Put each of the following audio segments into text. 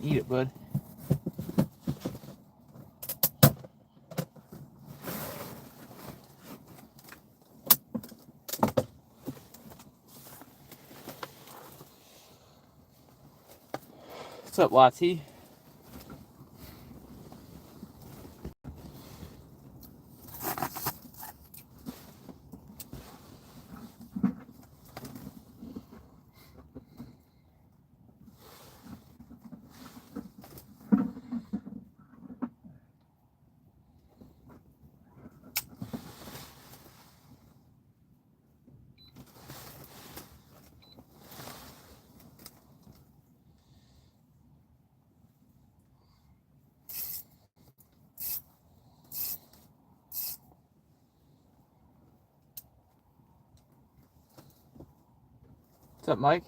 Eat it, bud. What's up, Lottie? What's up, Mike?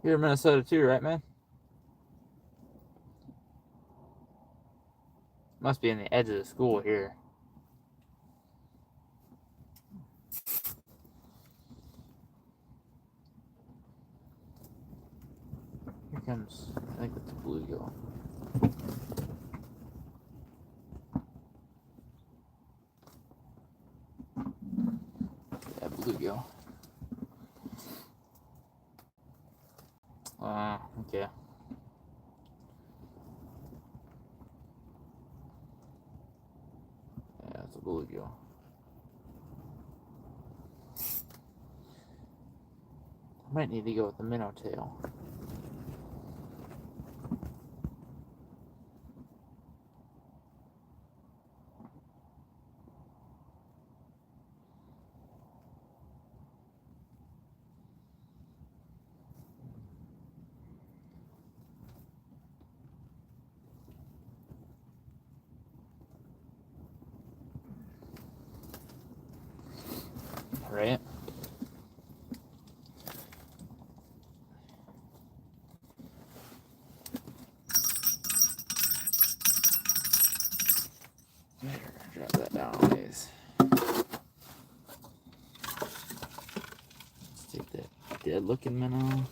You're in Minnesota too, right, man? Must be in the edge of the school here. Here comes, I think it's a bluegill. Yeah, bluegill. Okay. Yeah, it's a bluegill. I might need to go with the minnow tail. Right? Drop that down a ways. Let's take that dead looking minnow.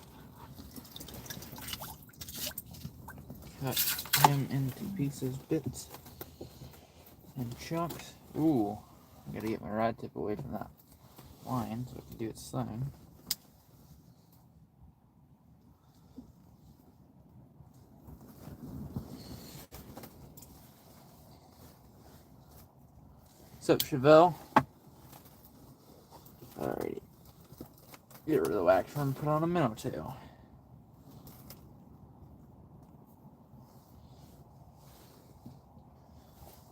Cut him into pieces, bits, and chunks. Ooh, I gotta get my rod tip away from that line so it can do its thing. What's up, Chevelle? Alrighty. Get rid of the wax and put on a minnow tail.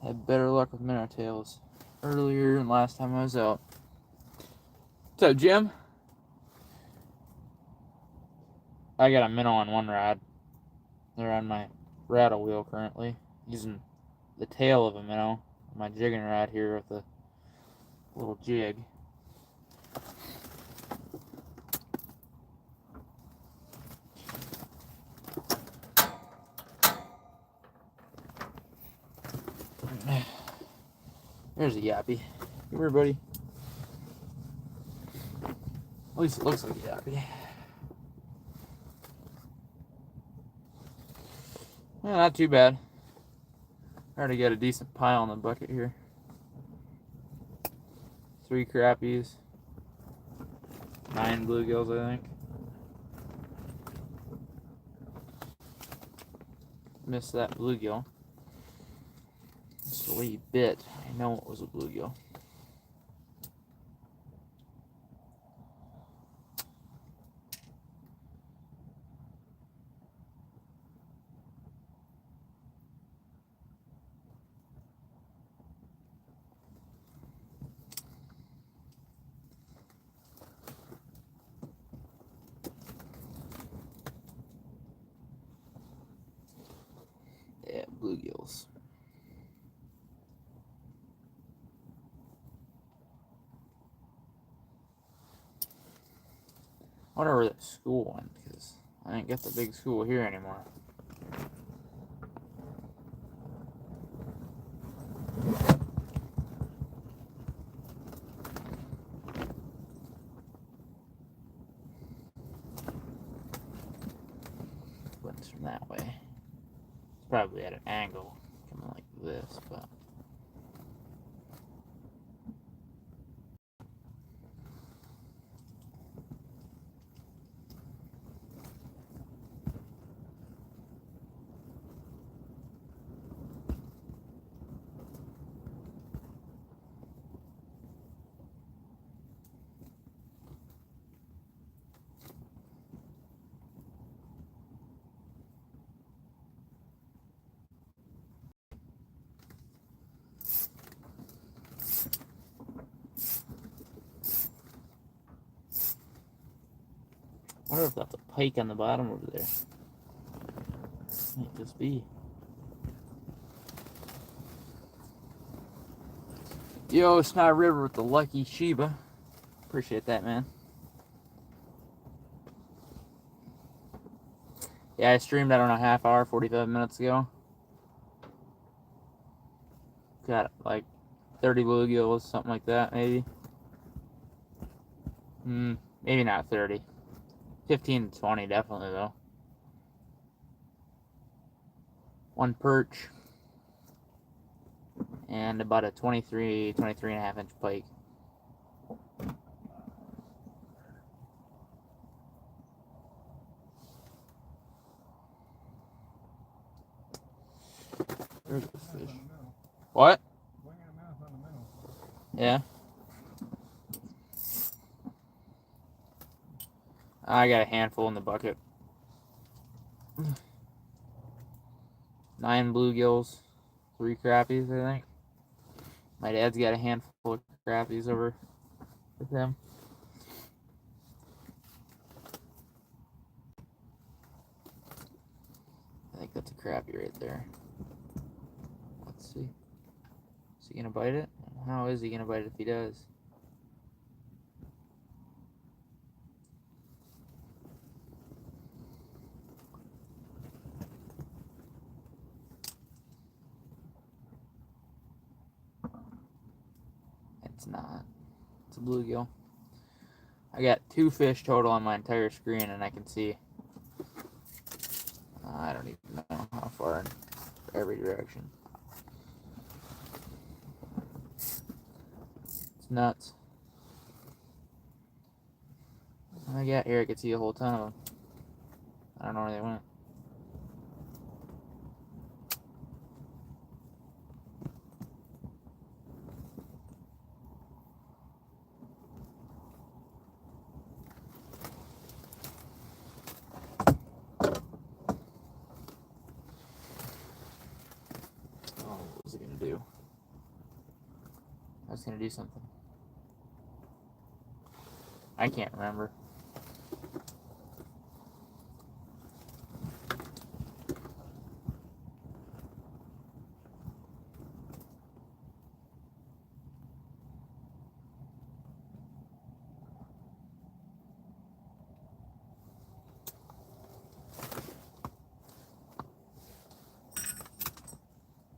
Had better luck with minnow tails earlier than last time I was out. What's up, Jim? I got a minnow on one rod. They're on my rattle wheel currently, using the tail of a minnow on my jigging rod here with a little jig. There's a yappy. Come here, buddy. At least it looks like a yappy. Yeah, not too bad. I already got a decent pile in the bucket here. 3 crappies. 9 bluegills, I think. Missed that bluegill. Just a wee bit. I know it was a bluegill. Yeah, bluegills. I wonder where that school went, because I didn't get the big school here anymore. It's from that way. It's probably at an angle, coming like this, but. I wonder if that's a pike on the bottom over there. Might just be. Yo, Snot River with the lucky Sheba. Appreciate that, man. Yeah, I streamed, I don't know, half hour, 45 minutes ago. Got like 30 bluegills, something like that, maybe. Maybe not 30. 15 to 20, definitely, though. One perch. And about a 23 and a half inch pike. There's this fish. What? Yeah. I got a handful in the bucket. 9 bluegills, 3 crappies, I think. My dad's got a handful of crappies over with him. I think that's a crappie right there. Let's see. Is he gonna bite it? How is he gonna bite it if he does? It's not. It's a bluegill. I got 2 fish total on my entire screen, and I can see. I don't even know how far in every direction. It's nuts. I got here, I could see a whole ton of them. I don't know where they went. Oh, what was it gonna do? I was gonna do something. I can't remember.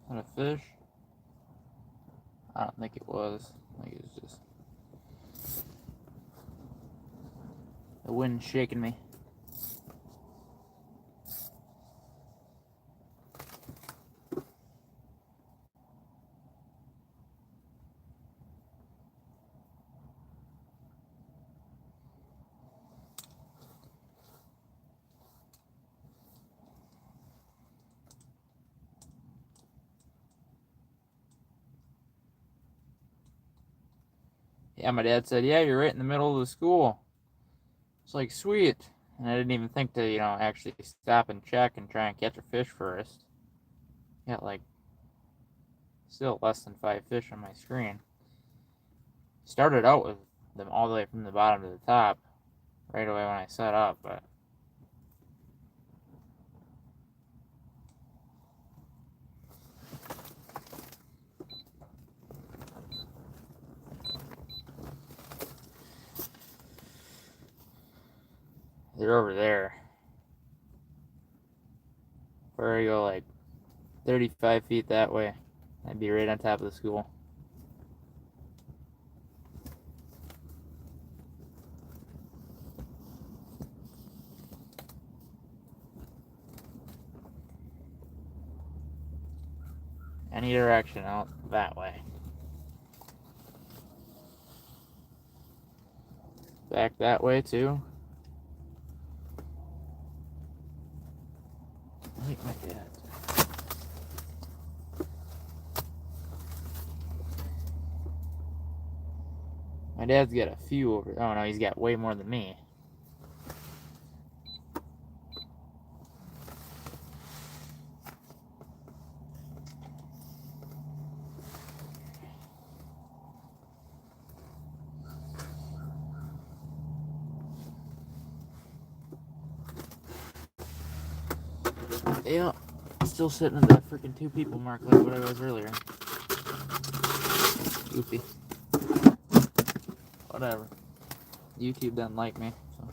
Is that a fish? I don't think it was. I think it was just the wind shaking me. Yeah, my dad said, yeah, you're right in the middle of the school. It's like, sweet. And I didn't even think to, actually stop and check and try and catch a fish first. Got like still less than 5 fish on my screen. Started out with them all the way from the bottom to the top right away when I set up, but they're over there. Where I go like 35 feet that way, I'd be right on top of the school. Any direction out that way. Back that way too. I like my dad. My dad's got a few over. Oh no, he's got way more than me. Yeah, still sitting at that freaking 2 people mark like what I was earlier. Goofy. Whatever. YouTube doesn't like me, so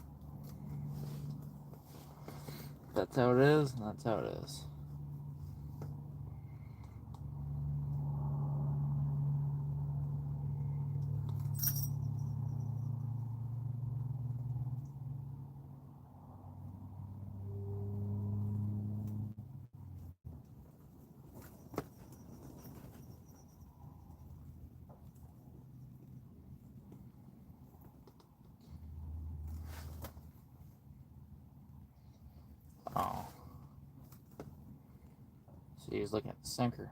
that's how it is, and that's how it is. Oh. See, he's looking at the sinker.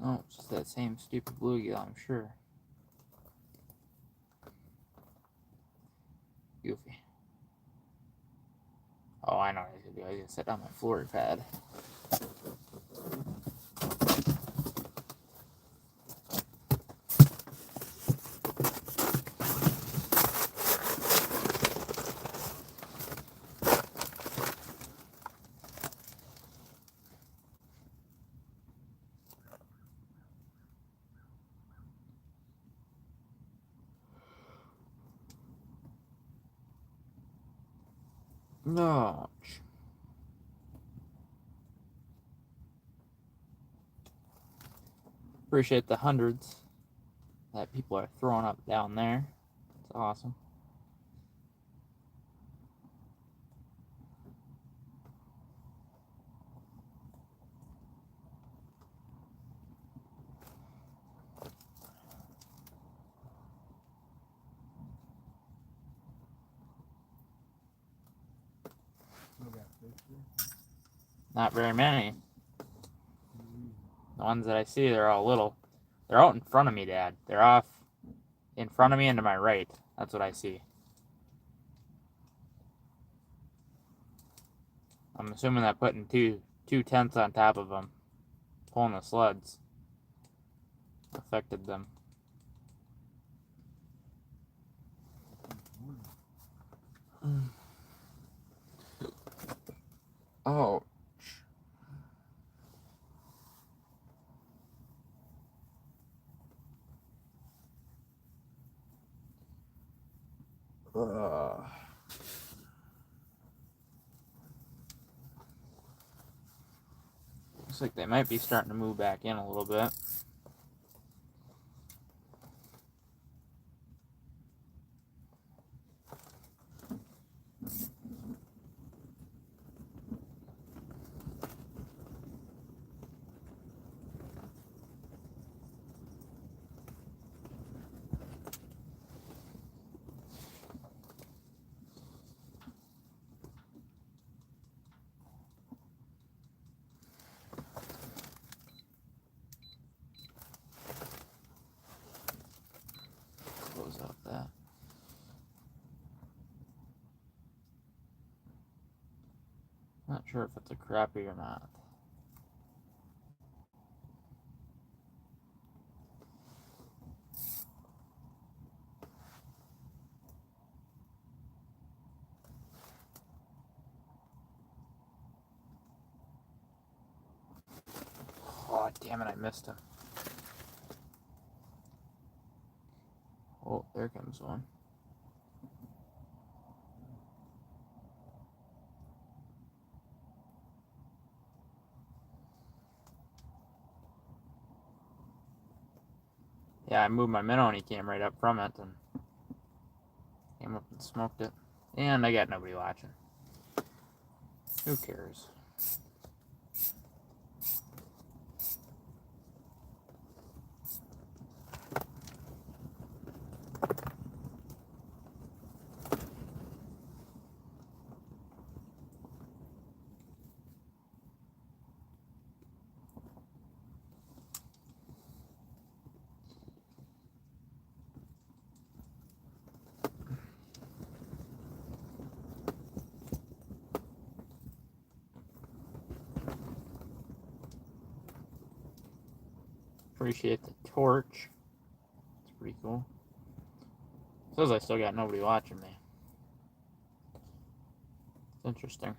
Oh, it's just that same stupid bluegill, I'm sure. Goofy. Oh, I know what he's gonna do. He's gonna sit on my floor pad. No. Appreciate the hundreds that people are throwing up down there. It's awesome. Not very many. The ones that I see, they're all little. They're out in front of me, Dad. They're off in front of me and to my right. That's what I see. I'm assuming that putting two tents on top of them, pulling the sleds, affected them. Oh. Looks like they might be starting to move back in a little bit. Not sure if it's a crappie or not. Oh, damn it, I missed him. Oh, there comes one. Yeah, I moved my minnow and he came right up from it and came up and smoked it. And I got nobody watching. Who cares? Appreciate the torch. It's pretty cool. Says I still got nobody watching me. It's interesting.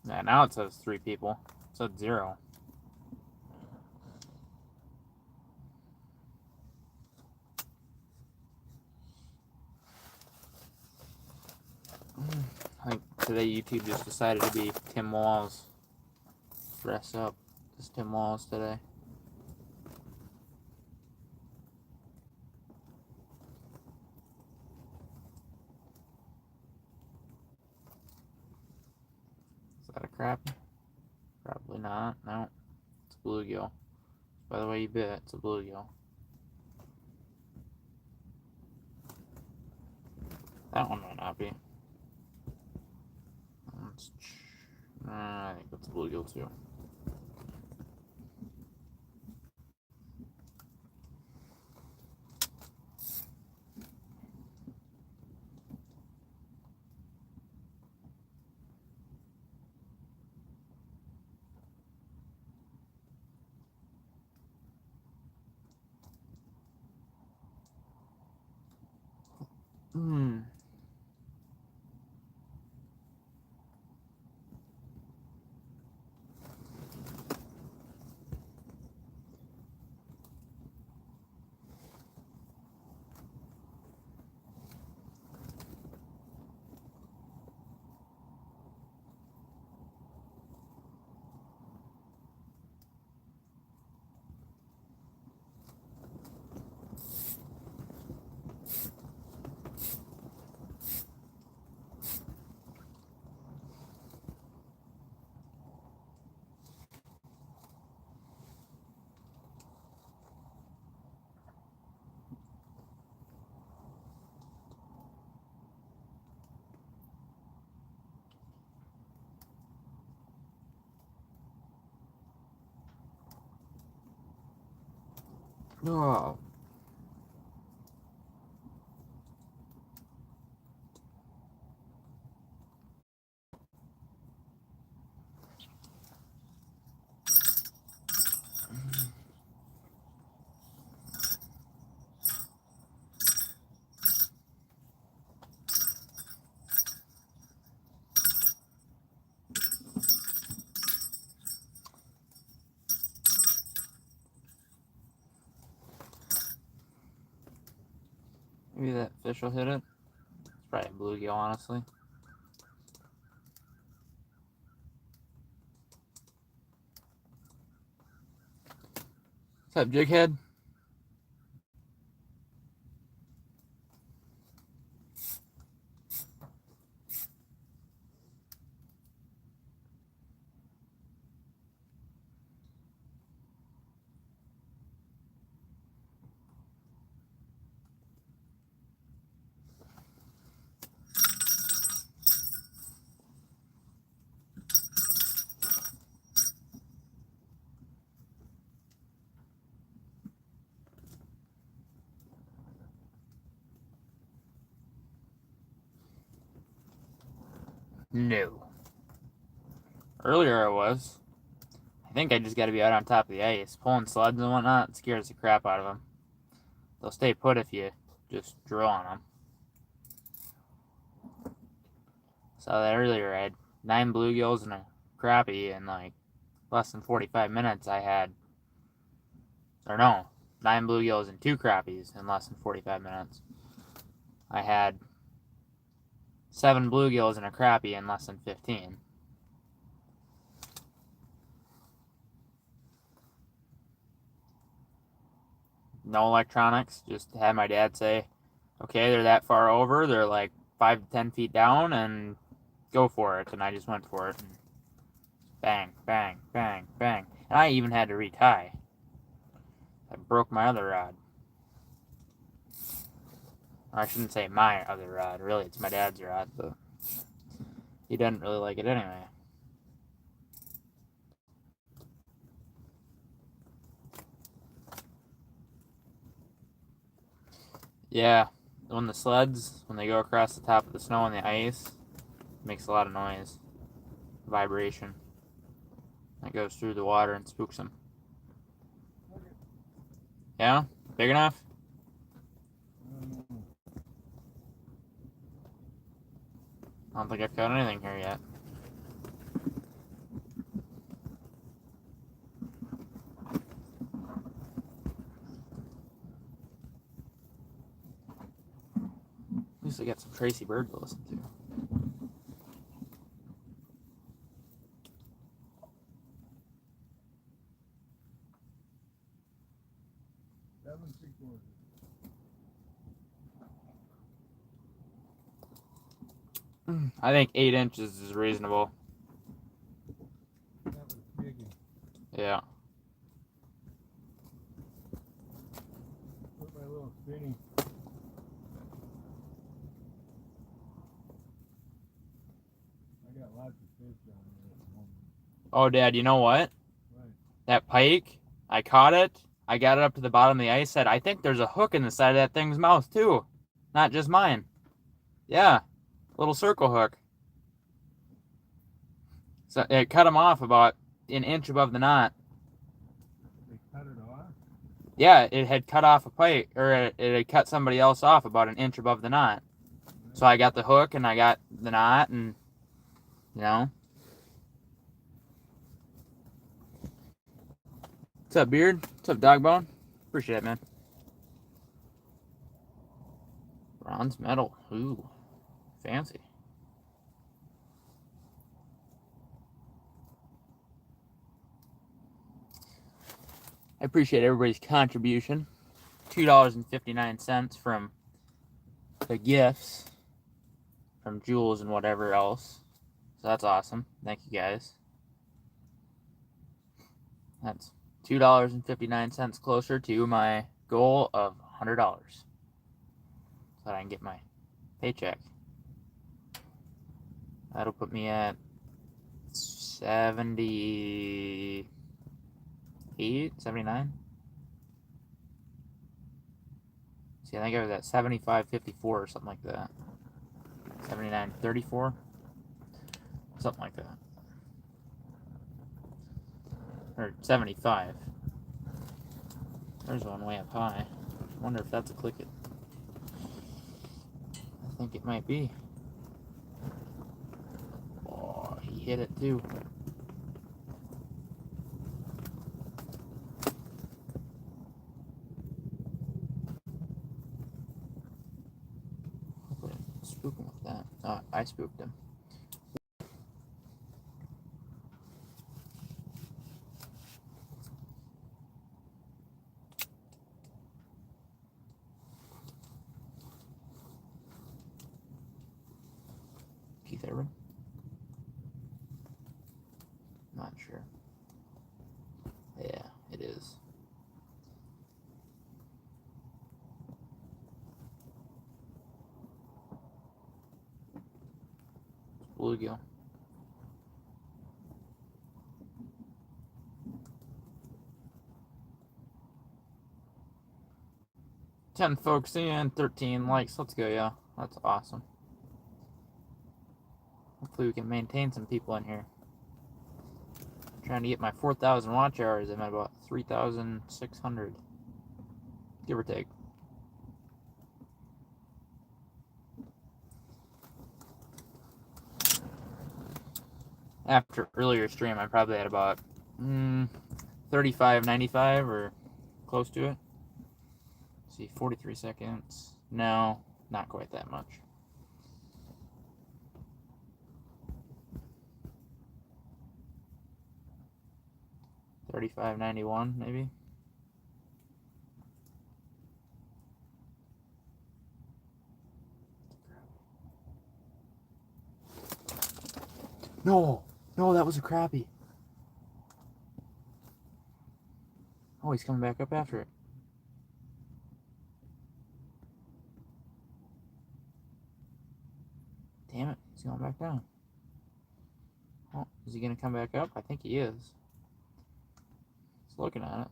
Yeah, now it says 3 people. It said 0. I think today YouTube just decided to be Tim Walls. Dress up. Just Tim Walls today. Is that a crappie? Probably not. No. It's a bluegill. By the way you bit, it's a bluegill. That one might not be. I think that's a bluegill too. Oh. Maybe that fish will hit it. It's probably a bluegill, honestly. What's up, jighead? No. Earlier I was. I think I just got to be out on top of the ice. Pulling sleds and whatnot, it scares the crap out of them. They'll stay put if you just drill on them. Saw that earlier. I had 9 bluegills and a crappie in like less than 45 minutes. I had, or no, 9 bluegills and 2 crappies in less than 45 minutes. I had 7 bluegills and a crappie in less than 15. No electronics. Just had my dad say, okay, they're that far over. They're like 5 to 10 feet down, and go for it. And I just went for it. And bang, bang, bang, bang. And I even had to retie. I broke my other rod. Or I shouldn't say my other rod. Really, it's my dad's rod, but he doesn't really like it anyway. Yeah, when the sleds, when they go across the top of the snow and the ice, it makes a lot of noise. Vibration. That goes through the water and spooks them. Yeah? Big enough? I don't think I've caught anything here yet. At least I got some Tracy Bird to listen to. I think 8 inches is reasonable. Yeah. Put my little spinny. I got lots of fish down there at the moment. Oh, Dad, you know what? Right. That pike, I caught it. I got it up to the bottom of the ice. Said, I think there's a hook in the side of that thing's mouth, too. Not just mine. Yeah. Little circle hook. So it cut him off about an inch above the knot. They cut it off? Yeah, it had cut off a pike, or it had cut somebody else off about an inch above the knot. So I got the hook and I got the knot, and you know. What's up, Beard? What's up, Dogbone? Appreciate it, man. Bronze medal. Ooh, fancy. I appreciate everybody's contribution. $2.59 from the gifts from Jules and whatever else. So that's awesome. Thank you guys. That's $2.59 closer to my goal of $100. So that I can get my paycheck. That'll put me at 78, 79. See, I think I was at 75.54 or something like that. 79.34, something like that, or 75. There's one way up high. I wonder if that's a click it. I think it might be. Oh, he hit it too. Spook him with that. Oh, I spooked him. Keith Urban? Not sure. Yeah, it is. Bluegill. Ten folks in, 13 likes. Let's go, yeah. That's awesome. Hopefully we can maintain some people in here. I'm trying to get my 4,000 watch hours. I'm at about 3,600, give or take. After earlier stream, I probably had about 35.95 or close to it. Let's see, 43 seconds. No, not quite that much. $35.91 maybe. No, that was a crappie. Oh, he's coming back up after it. Damn it, he's going back down. Oh, is he going to come back up? I think he is. He's looking at it.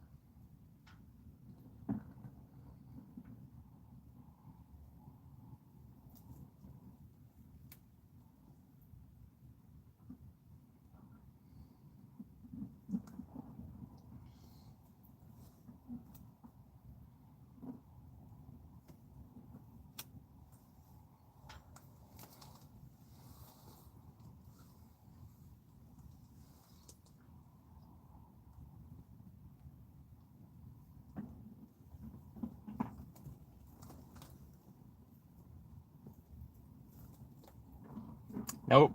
Nope.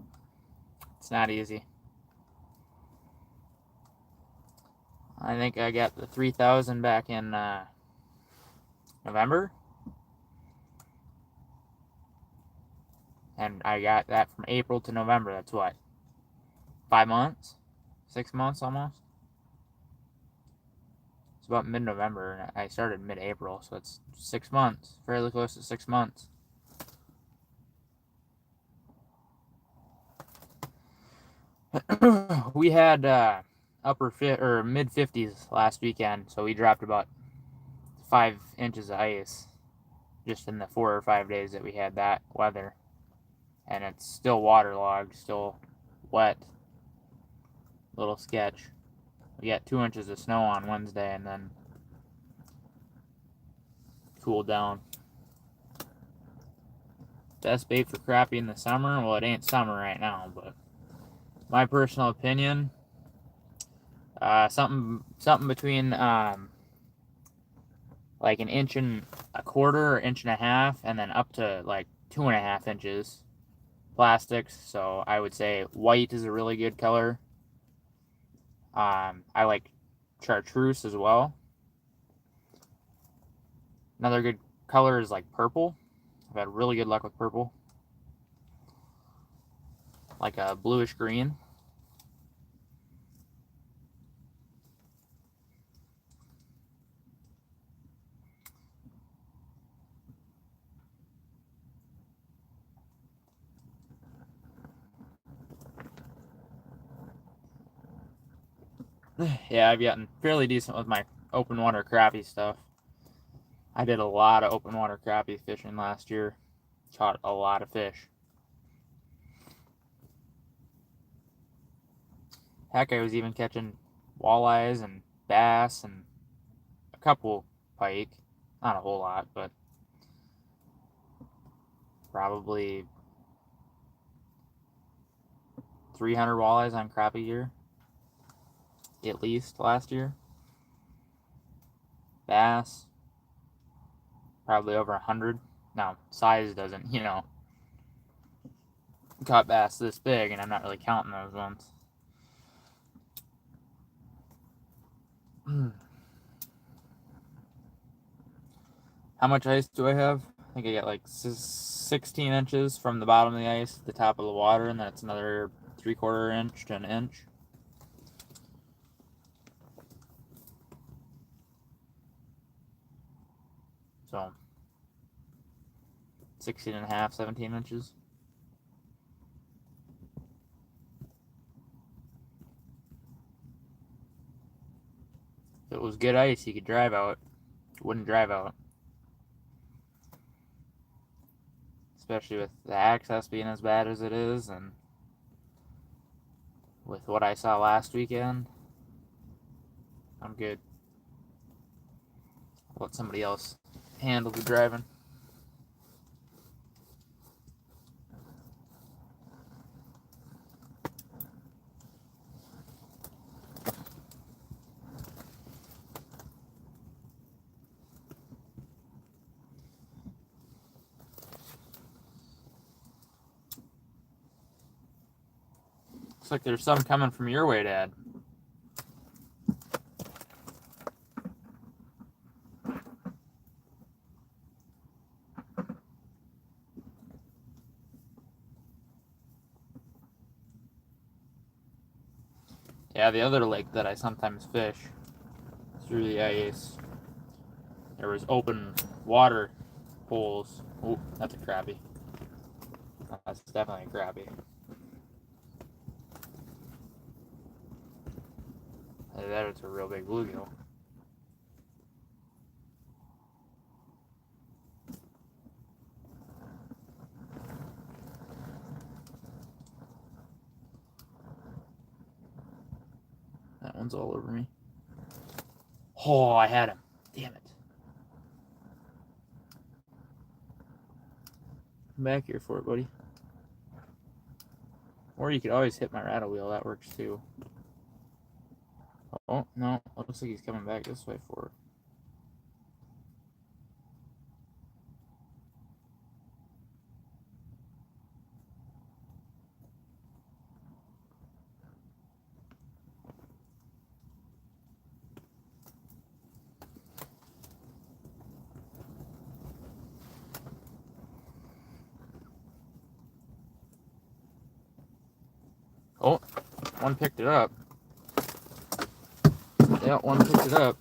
It's not easy. I think I got the 3,000 back in November. And I got that from April to November. That's what? 5 months? 6 months almost? It's about mid-November, and I started mid-April, so it's 6 months. Fairly close to 6 months. We had mid 50s last weekend, so we dropped about 5 inches of ice just in the 4 or 5 days that we had that weather, and it's still waterlogged, still wet. Little sketch. We got 2 inches of snow on Wednesday, and then cooled down. Best bait for crappie in the summer? Well, it ain't summer right now, but my personal opinion, something between like an inch and a quarter or inch and a half, and then up to like 2.5 inches plastics. So I would say white is a really good color. I like chartreuse as well. Another good color is like purple. I've had really good luck with purple. Like a bluish green. Yeah, I've gotten fairly decent with my open water crappie stuff. I did a lot of open water crappie fishing last year. Caught a lot of fish. Heck, I was even catching walleyes and bass and a couple pike. Not a whole lot, but probably 300 walleyes on crappie year. At least last year. Bass, probably over 100. Now, size doesn't, caught bass this big, and I'm not really counting those ones. How much ice do I have? I think I got like 16 inches from the bottom of the ice to the top of the water, and then it's another 3/4 inch to an inch. So 16.5, 17 inches. If it was good ice, you could drive out. It wouldn't drive out. Especially with the access being as bad as it is, and with what I saw last weekend, I'm good. I'll let somebody else handle the driving. Looks like there's some coming from your way, Dad. Yeah, the other lake that I sometimes fish through the ice, there was open water holes. Oh, that's a crappie. That's definitely a crappie. That is a real big bluegill. That one's all over me. Oh, I had him. Damn it. Come back here for it, buddy. Or you could always hit my rattle wheel. That works too. Oh, no. Looks like he's coming back this way for it. Oh, one picked it up. Yeah, one picked it up.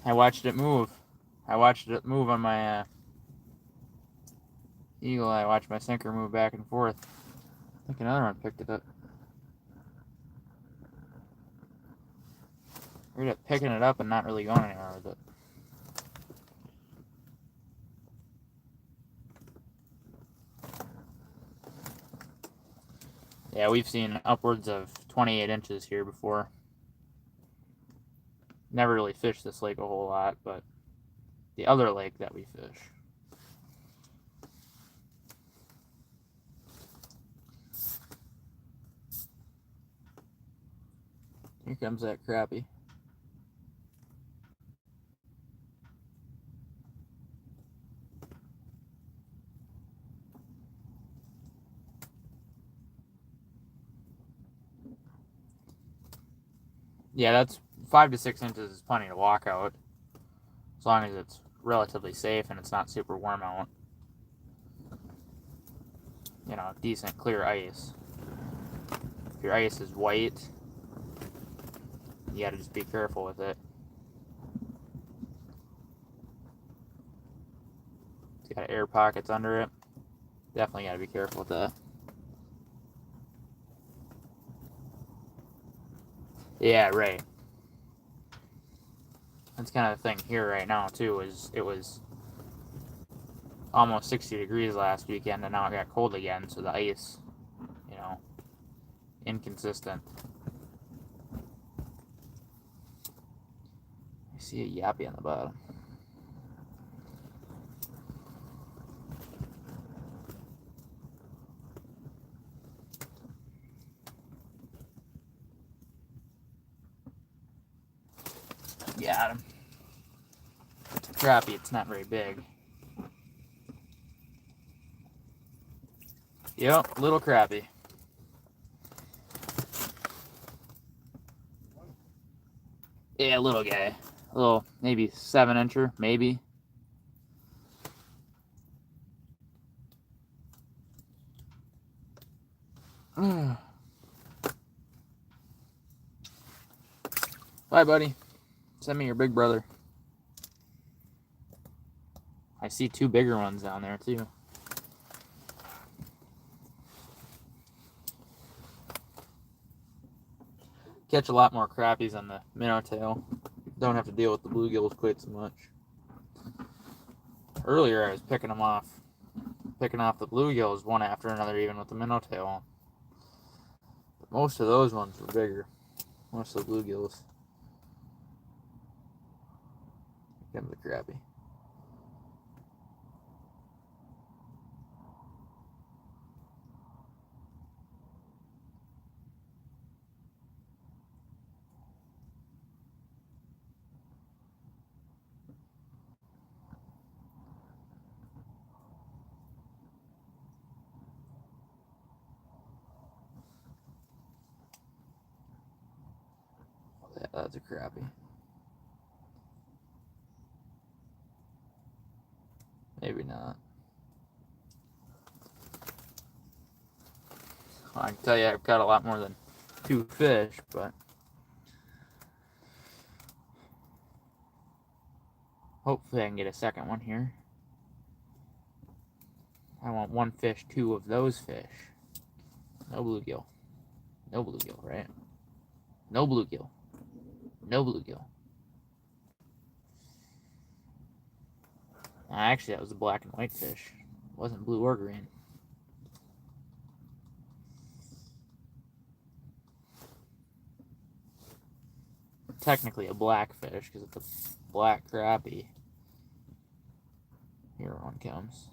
I watched it move. I watched it move on my eagle. I watched my sinker move back and forth. I think another one picked it up. We ended up picking it up and not really going anywhere with it. Yeah, we've seen upwards of 28 inches here before. Never really fished this lake a whole lot, but the other lake that we fish. Here comes that crappie. Yeah, that's 5 to 6 inches is plenty to walk out, as long as it's relatively safe and it's not super warm out. You know, decent clear ice. If your ice is white, you gotta just be careful with it. It's got air pockets under it. Definitely gotta be careful with that. Yeah, right. That's kind of the thing here right now too, is it was almost 60 degrees last weekend and now it got cold again, so the ice, you know, inconsistent. I see a yappy on the bottom. Got him. It's a crappie, it's not very big. Yep, little crappie. Yeah, little guy. A little, maybe 7-incher, maybe. Bye, buddy. Send me your big brother. I see 2 bigger ones down there, too. Catch a lot more crappies on the minnow tail. Don't have to deal with the bluegills quite so much. Earlier, I was picking them off picking off the bluegills one after another, even with the minnow tail on. But most of those ones were bigger. Most of the bluegills. Here comes the crappie. Yeah, that's a crappie. Maybe not. I can tell you I've got a lot more than 2 fish, but hopefully I can get a second one here. I want 1 fish, 2 of those fish. No bluegill. No bluegill, right? No bluegill. No bluegill. Actually, that was a black and white fish. It wasn't blue or green. Technically a black fish because it's a black crappie. Here one comes.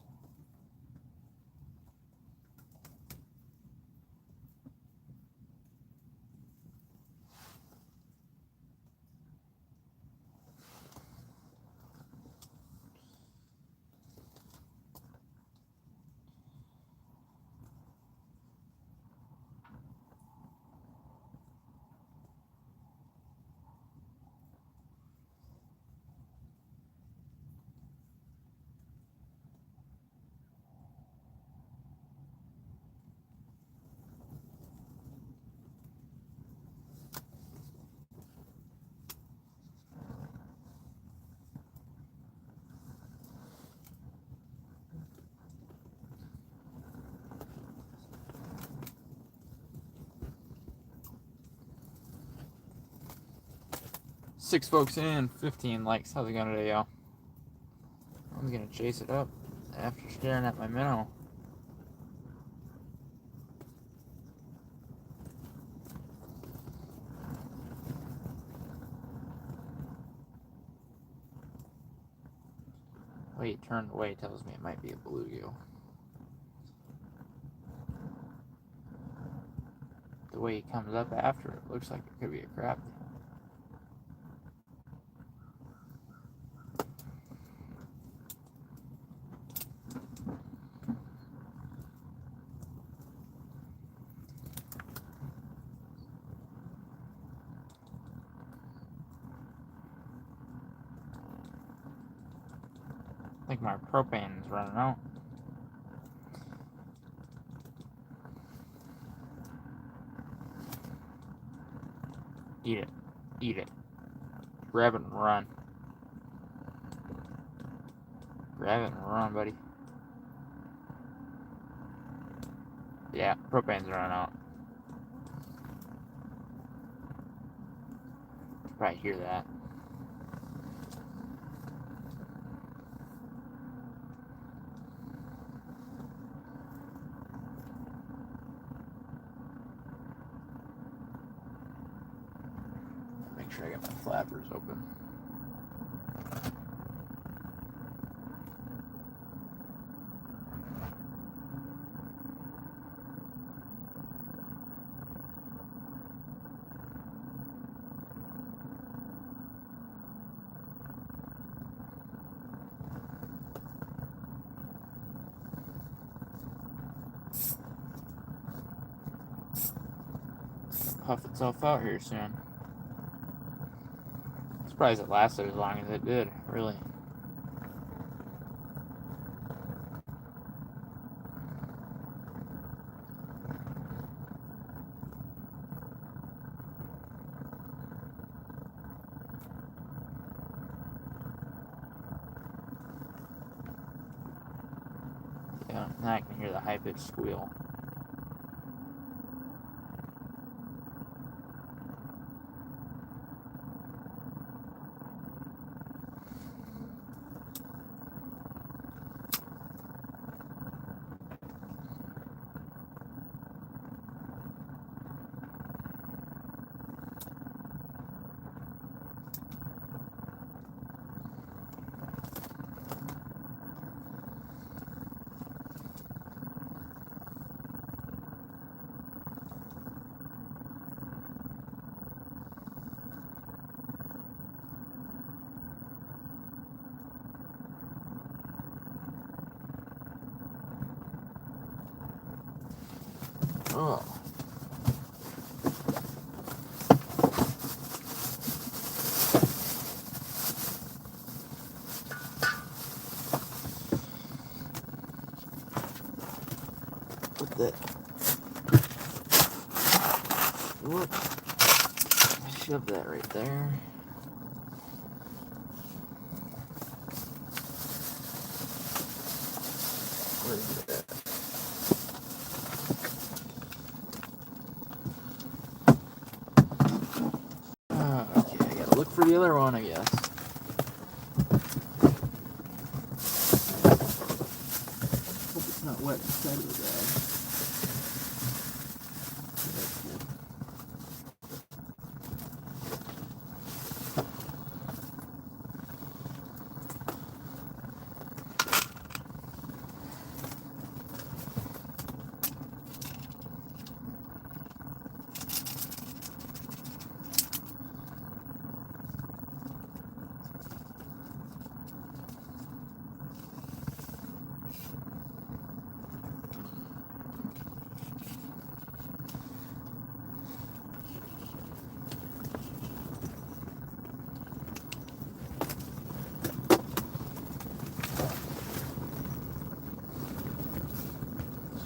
Six folks in, 15 likes. How's it going today, y'all? I'm gonna chase it up after staring at my minnow. The way he turned away tells me it might be a bluegill. The way he comes up after it looks like it could be a crappie. I think my propane is running out. Eat it. Eat it. Grab it and run. Grab it and run, buddy. Yeah, propane's running out. You probably hear that. Make sure I got my flappers open. Puff itself out here soon. Surprised it lasted as long as it did, really. Yeah, now I can hear the high-pitched squeal. Oh. Put that. Whoop. Shove that right there. Where is it at? Okay, I gotta look for the other one, I guess. Hope it's not wet inside of the bag. That's good.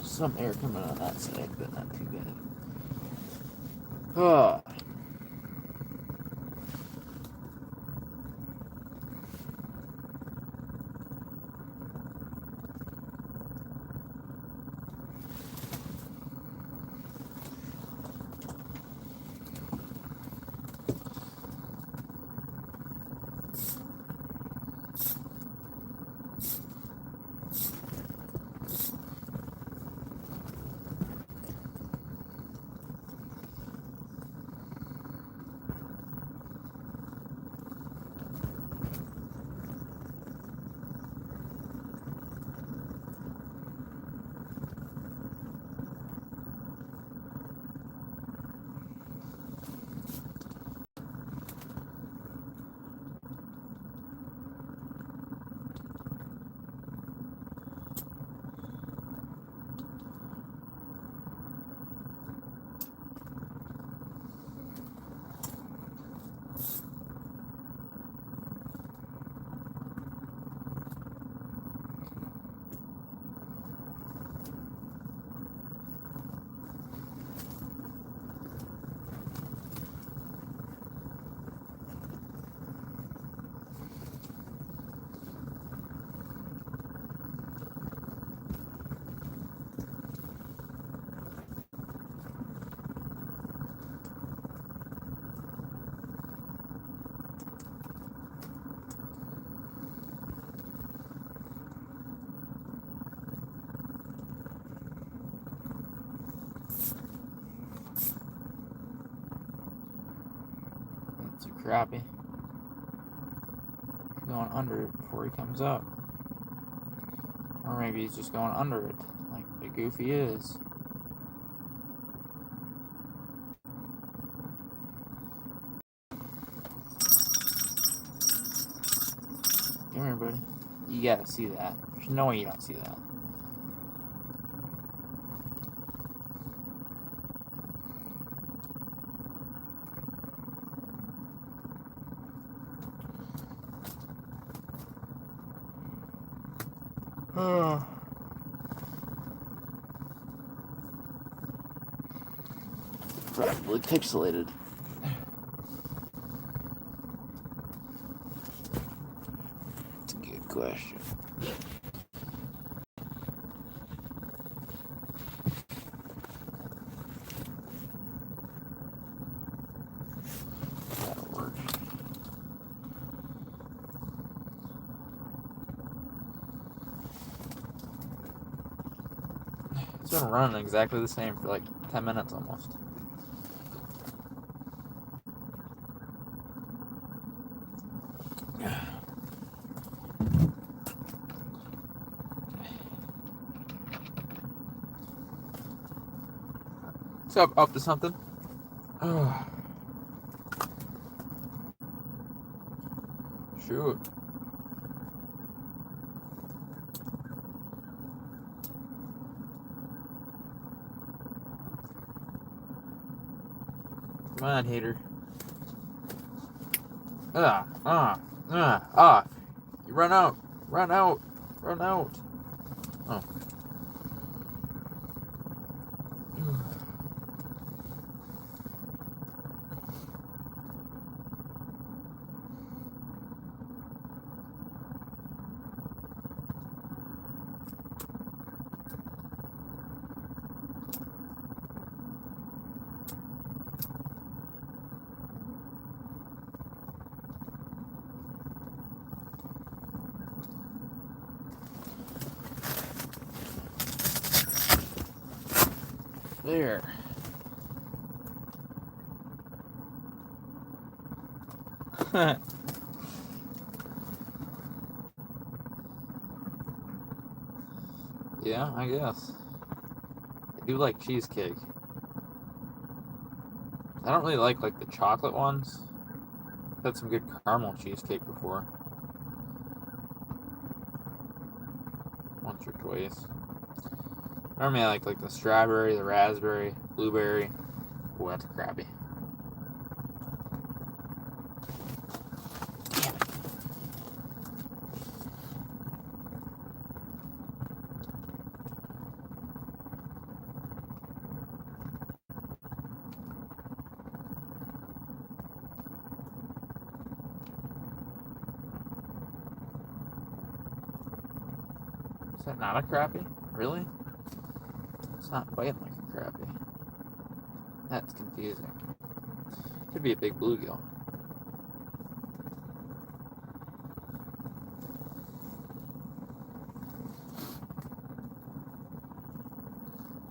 Some air coming on that side, but not too bad. Oh. It's a crappie. He's going under it before he comes up. Or maybe he's just going under it, like the goofy is. Come here, buddy. You gotta see that. There's no way you don't see that. Probably pixelated. It's a good question. That'll work. It's been running exactly the same for like 10 minutes almost. So up to something? Shoot. Come on, hater. Off. You run out. Run out. Run out. Oh. There. Yeah, I guess. I do like cheesecake. I don't really like the chocolate ones. I've had some good caramel cheesecake before. Once or twice. Normally I like the strawberry, the raspberry, blueberry. Oh, that's crappy. Is that not a crappie? Really? It's not biting like a crappie. That's confusing. Could be a big bluegill.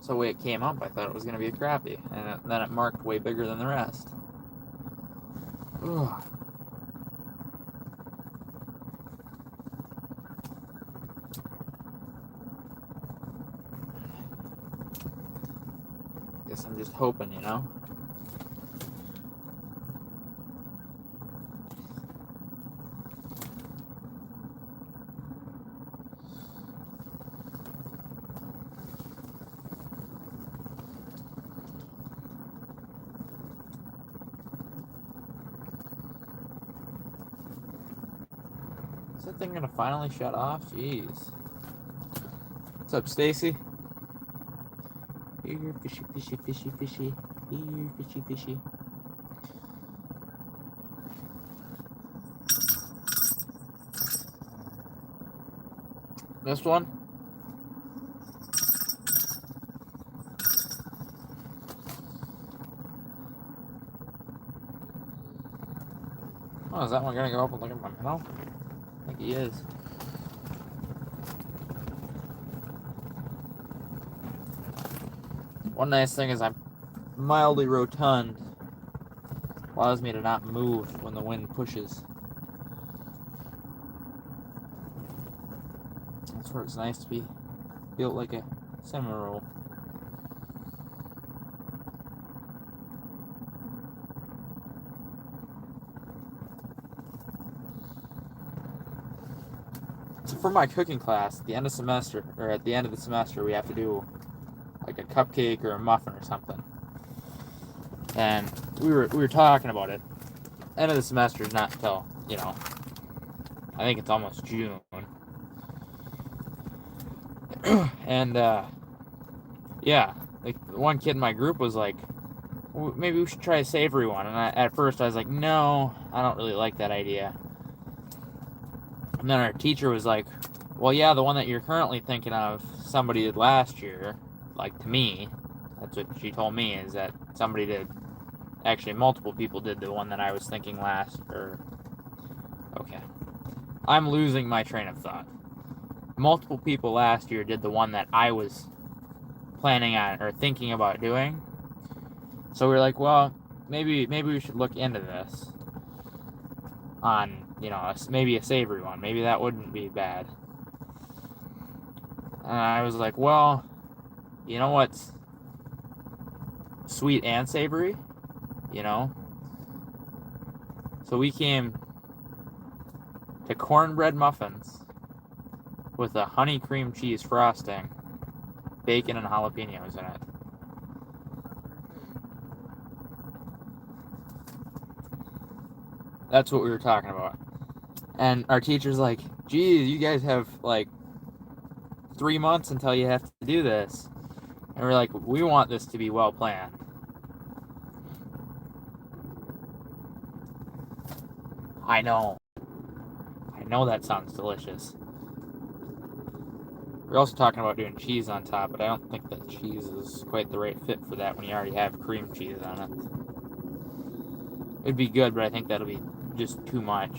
So the way it came up, I thought it was going to be a crappie. And then it marked way bigger than the rest. Ugh. Guess I'm just hoping, you know? Is that thing gonna finally shut off? Jeez. What's up, Stacy? Here, fishy, fishy, fishy, fishy. Here, fishy, fishy. Missed one? Oh, is that one gonna go up and look at my minnow? I think he is. One nice thing is I'm mildly rotund. Allows me to not move when the wind pushes. That's where it's nice to be built like a semi-roll. So for my cooking class, at the end of the semester, we have to do like a cupcake or a muffin or something. And we were talking about it. End of the semester is not until, I think it's almost June. And yeah, like one kid in my group was like, maybe we should try a savory one. And at first I was like, no, I don't really like that idea. And then our teacher was like, well, yeah, the one that you're currently thinking of, somebody did last year. Like, to me, that's what she told me, is that somebody did, actually multiple people did the one that I was thinking last, okay. I'm losing my train of thought. Multiple people last year did the one that I was planning on, or thinking about doing. So we were like, well, maybe we should look into this on, maybe a savory one. Maybe that wouldn't be bad. And I was like, well, you know what's sweet and savory? So we came to cornbread muffins with a honey cream cheese frosting, bacon and jalapenos in it. That's what we were talking about. And our teacher's like, geez, you guys have like 3 months until you have to do this. And we're like, we want this to be well planned. I know that sounds delicious. We're also talking about doing cheese on top, but I don't think that cheese is quite the right fit for that when you already have cream cheese on it. It'd be good, but I think that'll be just too much.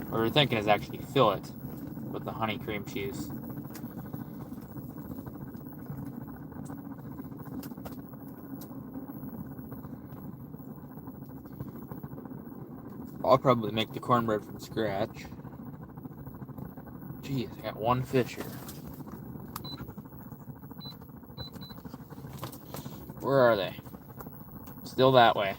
What we're thinking is actually fill it with the honey cream cheese. I'll probably make the cornbread from scratch. Jeez, I got one fish here. Where are they? Still that way.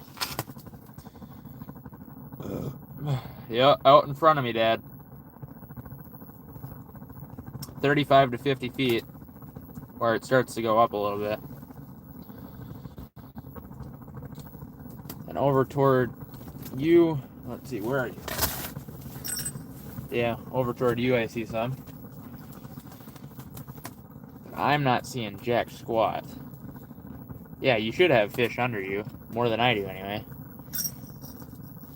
Yeah, out in front of me, Dad. 35 to 50 feet, where it starts to go up a little bit. And over toward you. Let's see, where are you? Yeah, over toward you I see some. I'm not seeing jack squat. Yeah, you should have fish under you. More than I do, anyway.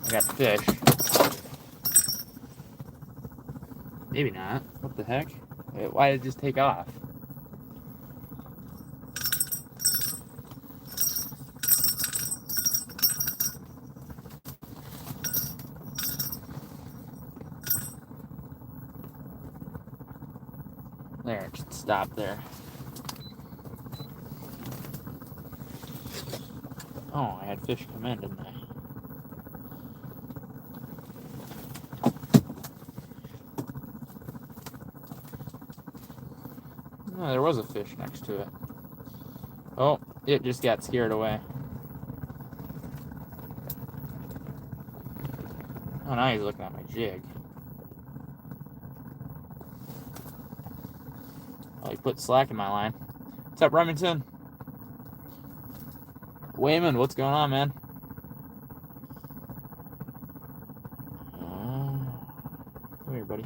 I got fish. Maybe not. What the heck? Why did it just take off? There, it should stop there. Oh, I had fish come in, didn't I? No, there was a fish next to it. Oh, it just got scared away. Oh, now he's looking at my jig. Oh, he put slack in my line. What's up, Remington? Wayman, what's going on, man? Come here, buddy.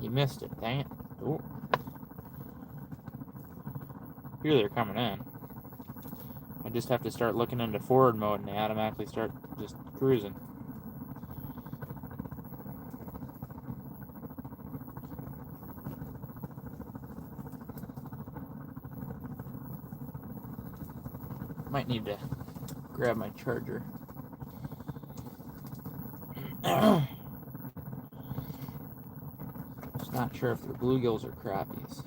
You missed it, dang it. Ooh. Here they're coming in. I just have to start looking into forward mode and they automatically start just cruising. Might need to grab my charger. Just not sure if they're bluegills or crappies.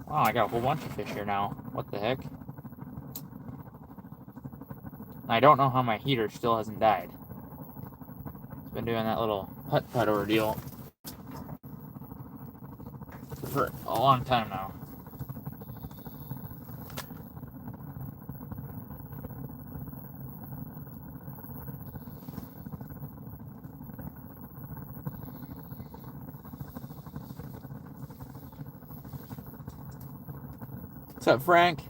Wow, I got a whole bunch of fish here now. What the heck? I don't know how my heater still hasn't died. It's been doing that little putt-putt ordeal for a long time now. What's up, Frank?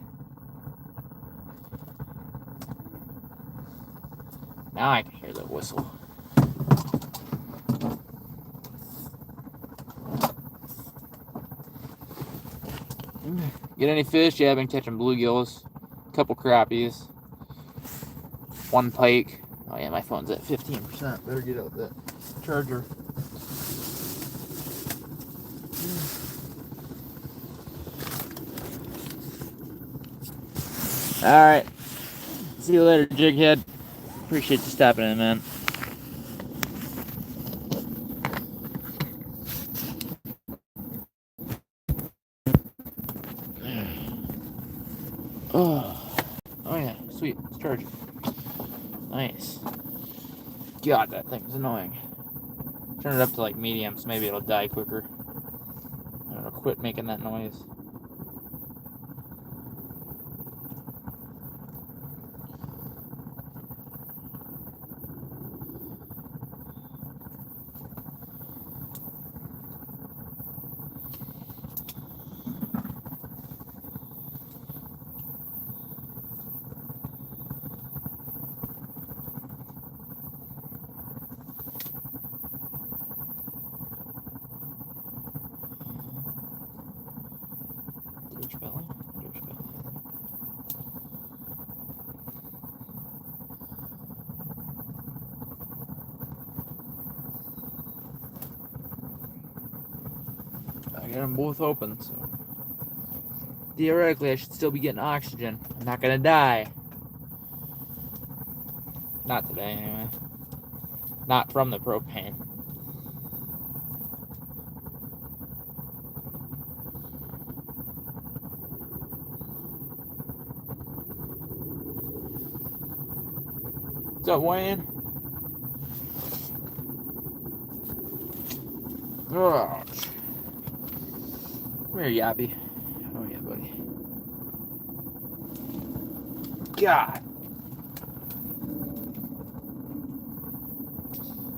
Now I can hear the whistle. Get any fish? Yeah, I've been catching bluegills, a couple crappies, one pike. Oh yeah, my phone's at 15%. Better get out that charger. Alright. See you later, Jighead. Appreciate you stopping in, man. Oh yeah, sweet. It's charging. Nice. God, that thing's annoying. Turn it up to like medium, so maybe it'll die quicker. I don't know, quit making that noise. underbelly. I got them both open, so theoretically I should still be getting oxygen. I'm not gonna die. Not today, anyway. Not from the propane. What's up, Wayne? Oh. Come here, Yappy. Oh, yeah, buddy. God.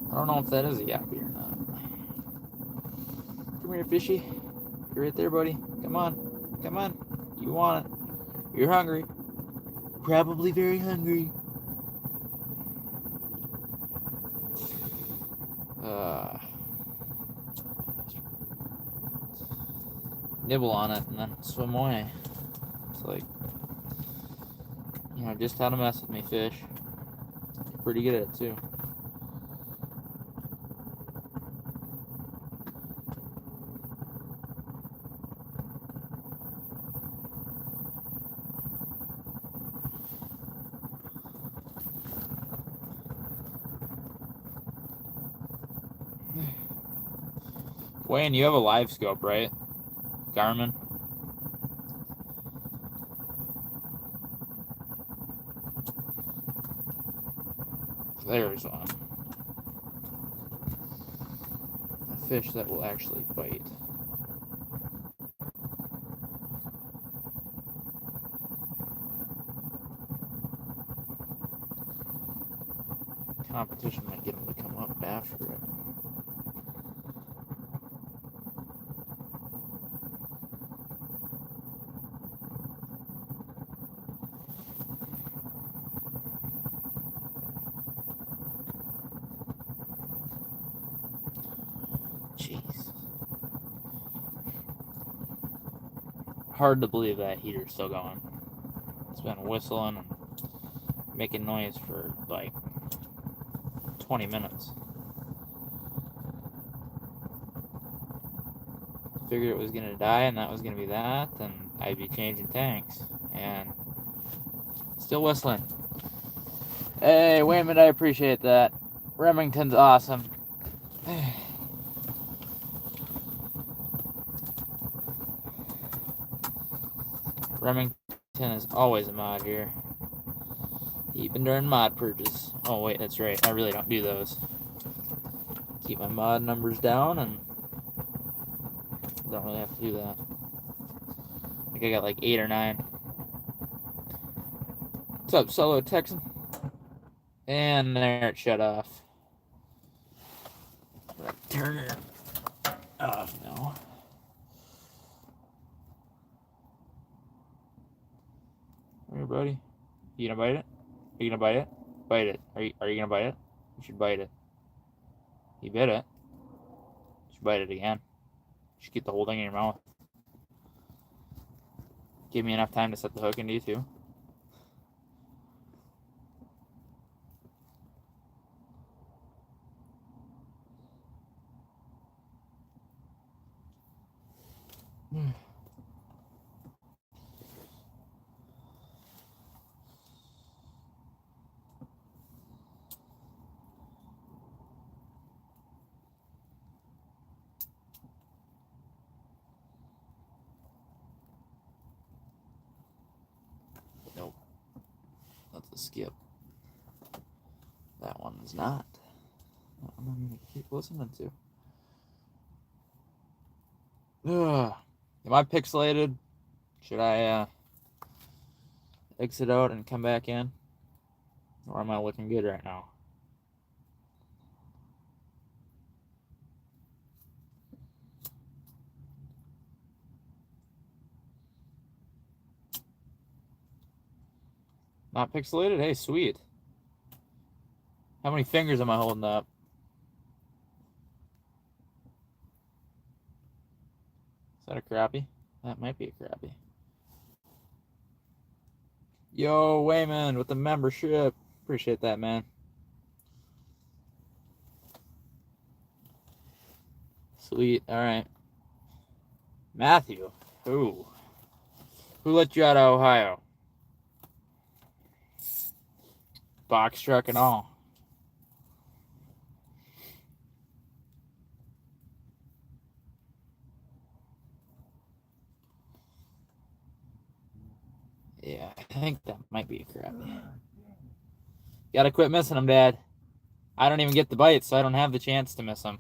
I don't know if that is a Yappy or not. Come here, fishy. You're right there, buddy. Come on. Come on. You want it. You're hungry. Probably very hungry. Nibble on it and then swim away. It's like, you know, just how to mess with me, fish. You're pretty good at it, too. Wayne, you have a live scope, right? Garmin. There's one. A fish that will actually bite. Competition might get him to come up after it. Jeez. Hard to believe that heater's still going. It's been whistling and making noise for like 20 minutes. Figured it was gonna die and that was gonna be that, and I'd be changing tanks. And still whistling. Hey, Wayman, I appreciate that. Remington's awesome. Remington is always a mod here. Even during mod purges. Oh wait, that's right. I really don't do those. Keep my mod numbers down and don't really have to do that. I think I got like 8 or 9. What's up, Solo Texan? And there it shut off. Turn it off now. Come here, buddy. You gonna bite it? Are you gonna bite it? Bite it. Are you gonna bite it? You should bite it. You bit it. You should bite it again. You should keep the whole thing in your mouth. Give me enough time to set the hook into you too. Nope. That's a skip. That one is not. That one I'm gonna keep listening to. Ugh. Am I pixelated? Should I exit out and come back in? Or am I looking good right now? Not pixelated? Hey, sweet. How many fingers am I holding up? Is that a crappie? That might be a crappie. Yo, Wayman with the membership. Appreciate that, man. Sweet. All right. Matthew. Ooh. Who let you out of Ohio? Box truck and all. Yeah, I think that might be a crappie. Gotta quit missing them, Dad. I don't even get the bites, so I don't have the chance to miss them.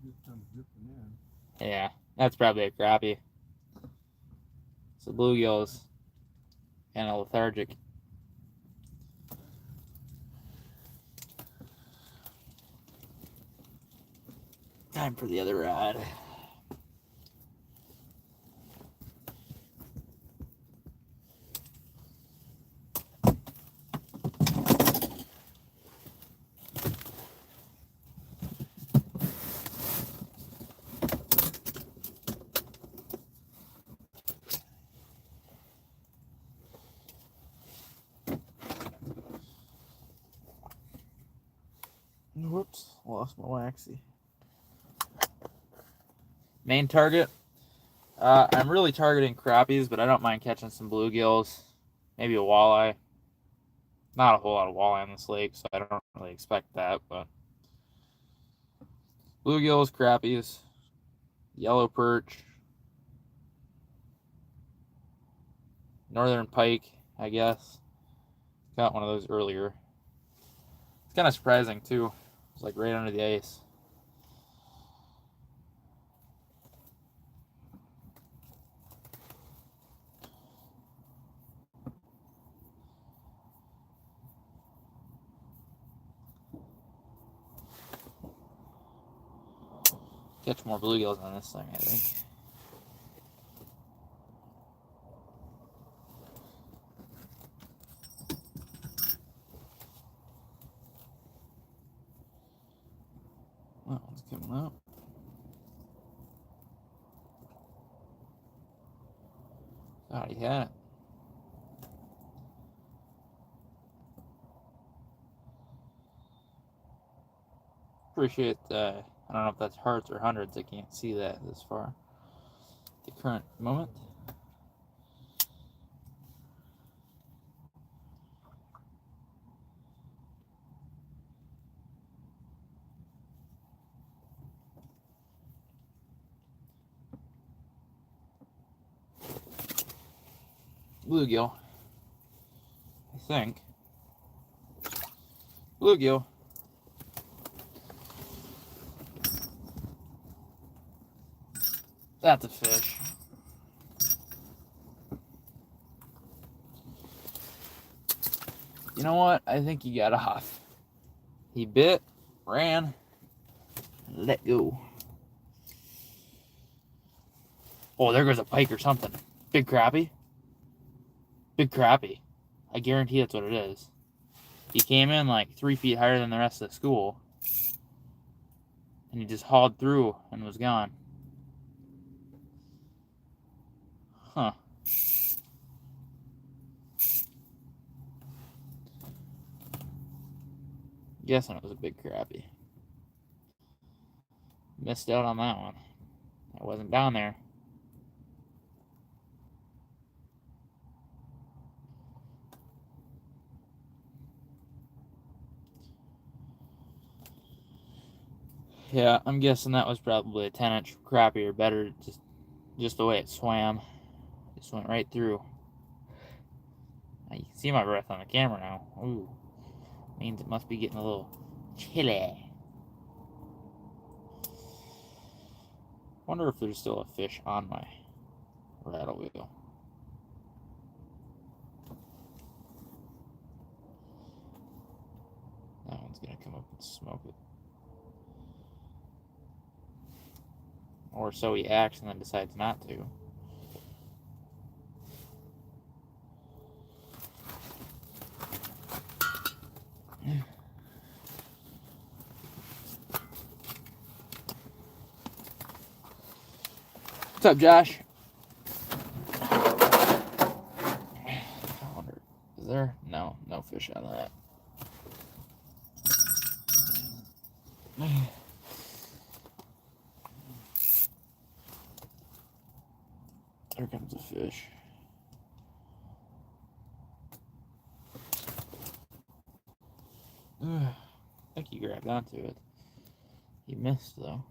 Just comes zipping in. Yeah, that's probably a crappie. So bluegills and a lethargic. Time for the other rod. Whoops, lost my waxy. Main target. I'm really targeting crappies, but I don't mind catching some bluegills. Maybe a walleye. Not a whole lot of walleye on this lake, so I don't really expect that, but bluegills, crappies, yellow perch, northern pike, I guess. Got one of those earlier. It's kind of surprising, too. It's like right under the ice. Catch more bluegills on this thing, I think. That one's coming up. Thought he had it. Appreciate I don't know if that's hearts or hundreds. I can't see that this far. The current moment. Bluegill. I think. Bluegill. That's a fish. You know what? I think he got off. He bit, ran, let go. Oh, there goes a pike or something. Big crappie. Big crappie. I guarantee that's what it is. He came in like 3 feet higher than the rest of the school. And he just hauled through and was gone. Huh. Guessing it was a big crappie. Missed out on that one. I wasn't down there. Yeah, I'm guessing that was probably a 10-inch crappie or better, just the way it swam. Just went right through. You can see my breath on the camera now. Ooh. Means it must be getting a little chilly. Wonder if there's still a fish on my rattle wheel. That one's gonna come up and smoke it. Or so he acts and then decides not to. What's up, Josh? fish on that. There comes a fish. I think he grabbed onto it. He missed though.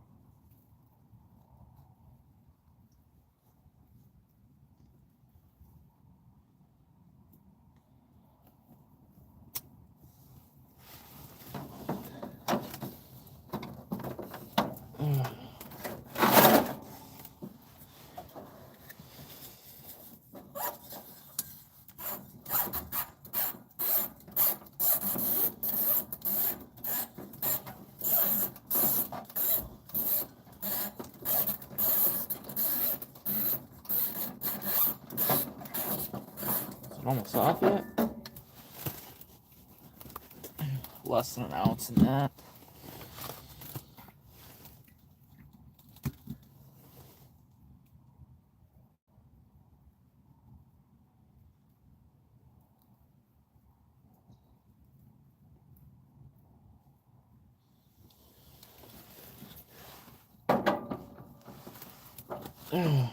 Is it almost off yet? Less than an ounce in that. Come on.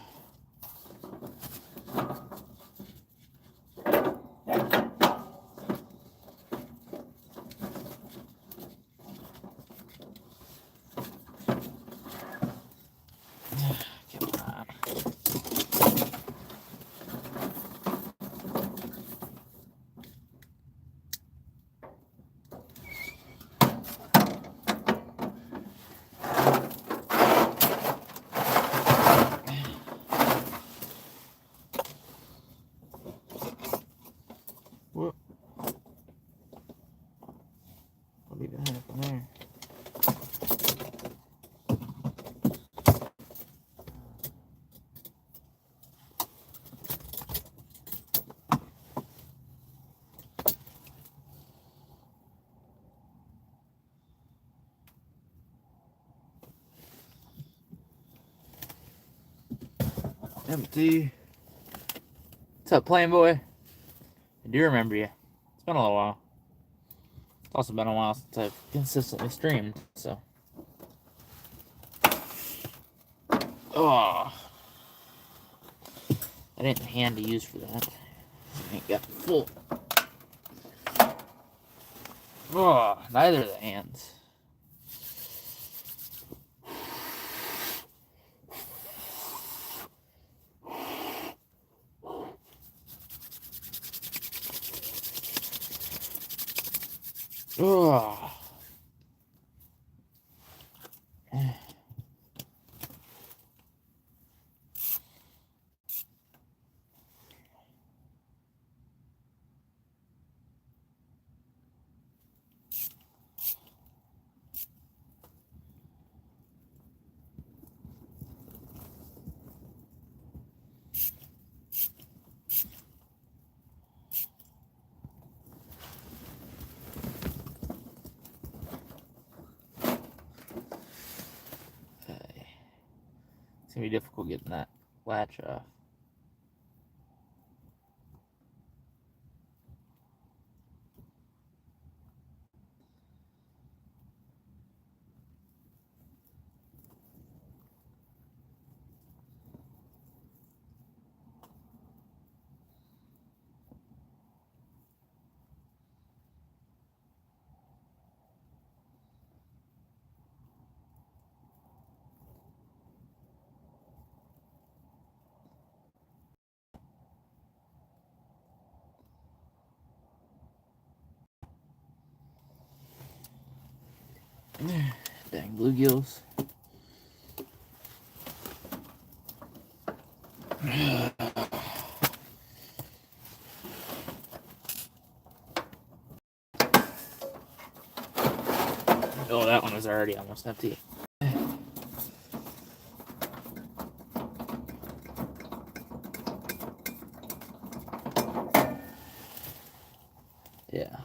Whoop. What even happened there? Empty. What's up, Plain Boy? I do remember you. It's been a little while. It's also been a while since I've consistently streamed, so. Oh. I didn't hand to use for that. I ain't got full. Oh, neither of the hands. Oh. It's gonna be difficult getting that latch off. Dang bluegills. Oh, that one was already almost empty. Yeah.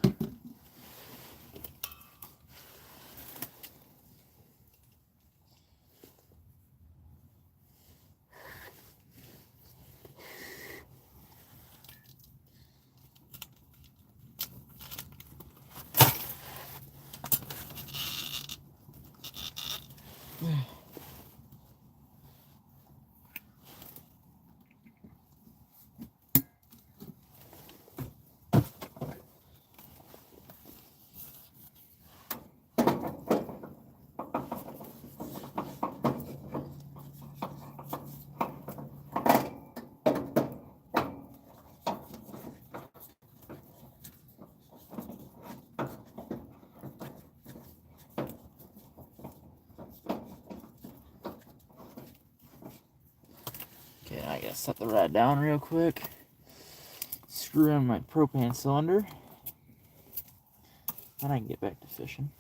gotta set the rod down real quick. Screw in my propane cylinder. Then I can get back to fishing.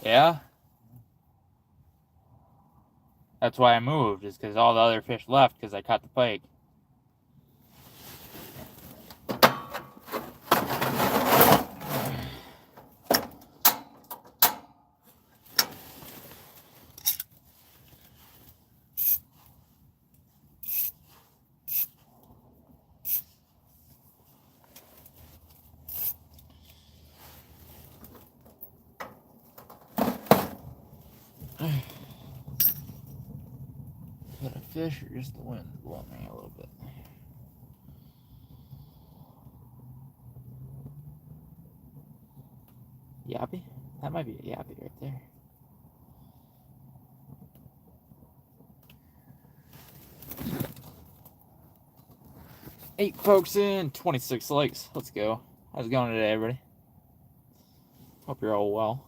Yeah? That's why I moved, is because all the other fish left because I caught the pike. Is that a fish or just the wind blowing me a little bit? Yappy? That might be a yappy right there. 8 folks in, 26 likes. Let's go. How's it going today, everybody? Hope you're all well.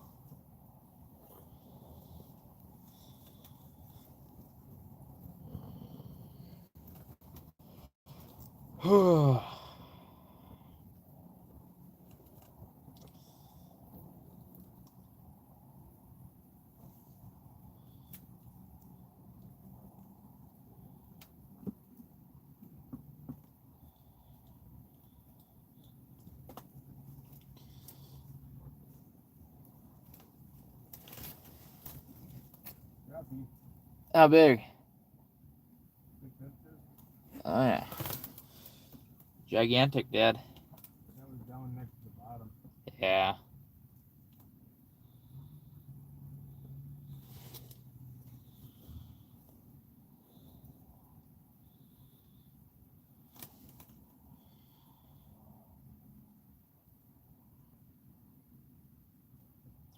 Crappie. How big? 6 inches. Oh, yeah. Gigantic, Dad. That was down next to the bottom. Yeah.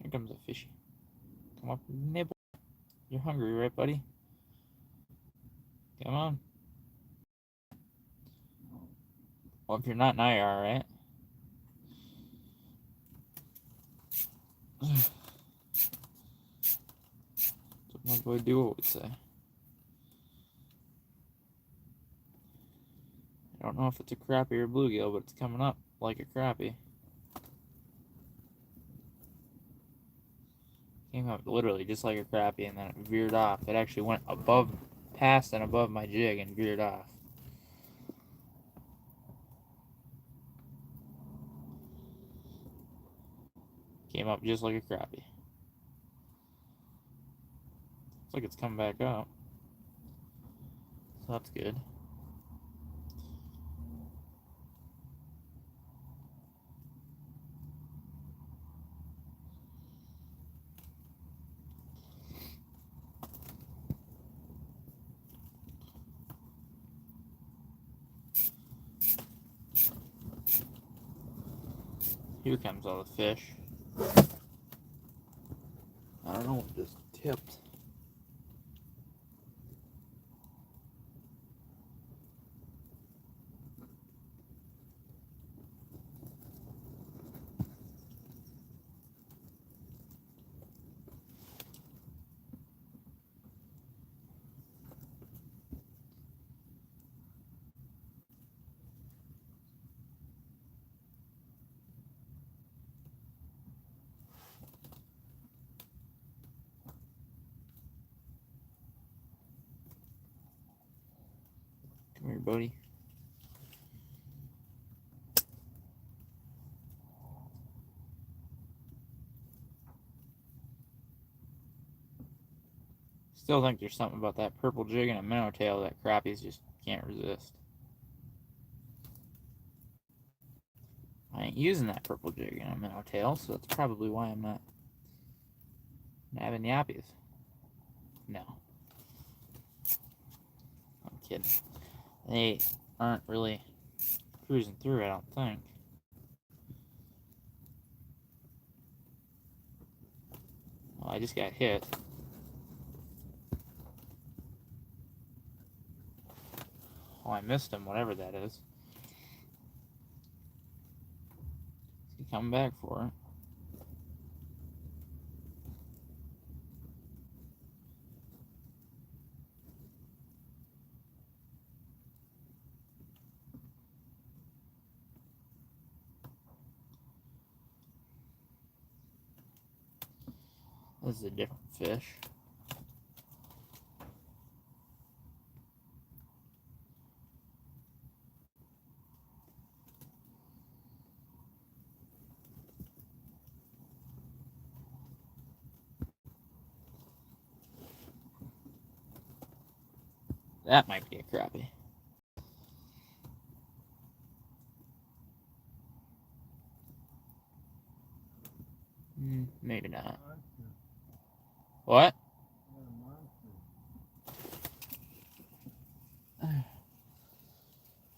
Here comes a fishy. Come up and nibble. You're hungry, right, buddy? Come on. Well, if you're not, now you're alright. That's what my boy Duo would say. I don't know if it's a crappie or bluegill, but it's coming up like a crappie. Came up literally just like a crappie, and then it veered off. It actually went past and above my jig and veered off. Came up just like a crappie. Looks like it's coming back up. So that's good. Here comes all the fish. I don't know what just tipped. Come here, buddy. Still think there's something about that purple jig and a minnow tail that crappies just can't resist. I ain't using that purple jig and a minnow tail, so that's probably why I'm not nabbing yappies. No. I'm kidding. They aren't really cruising through, I don't think. Well, I just got hit. Oh, I missed him, whatever that is. Is he coming back for it? This is a different fish. That might be a crappie. Maybe not. What?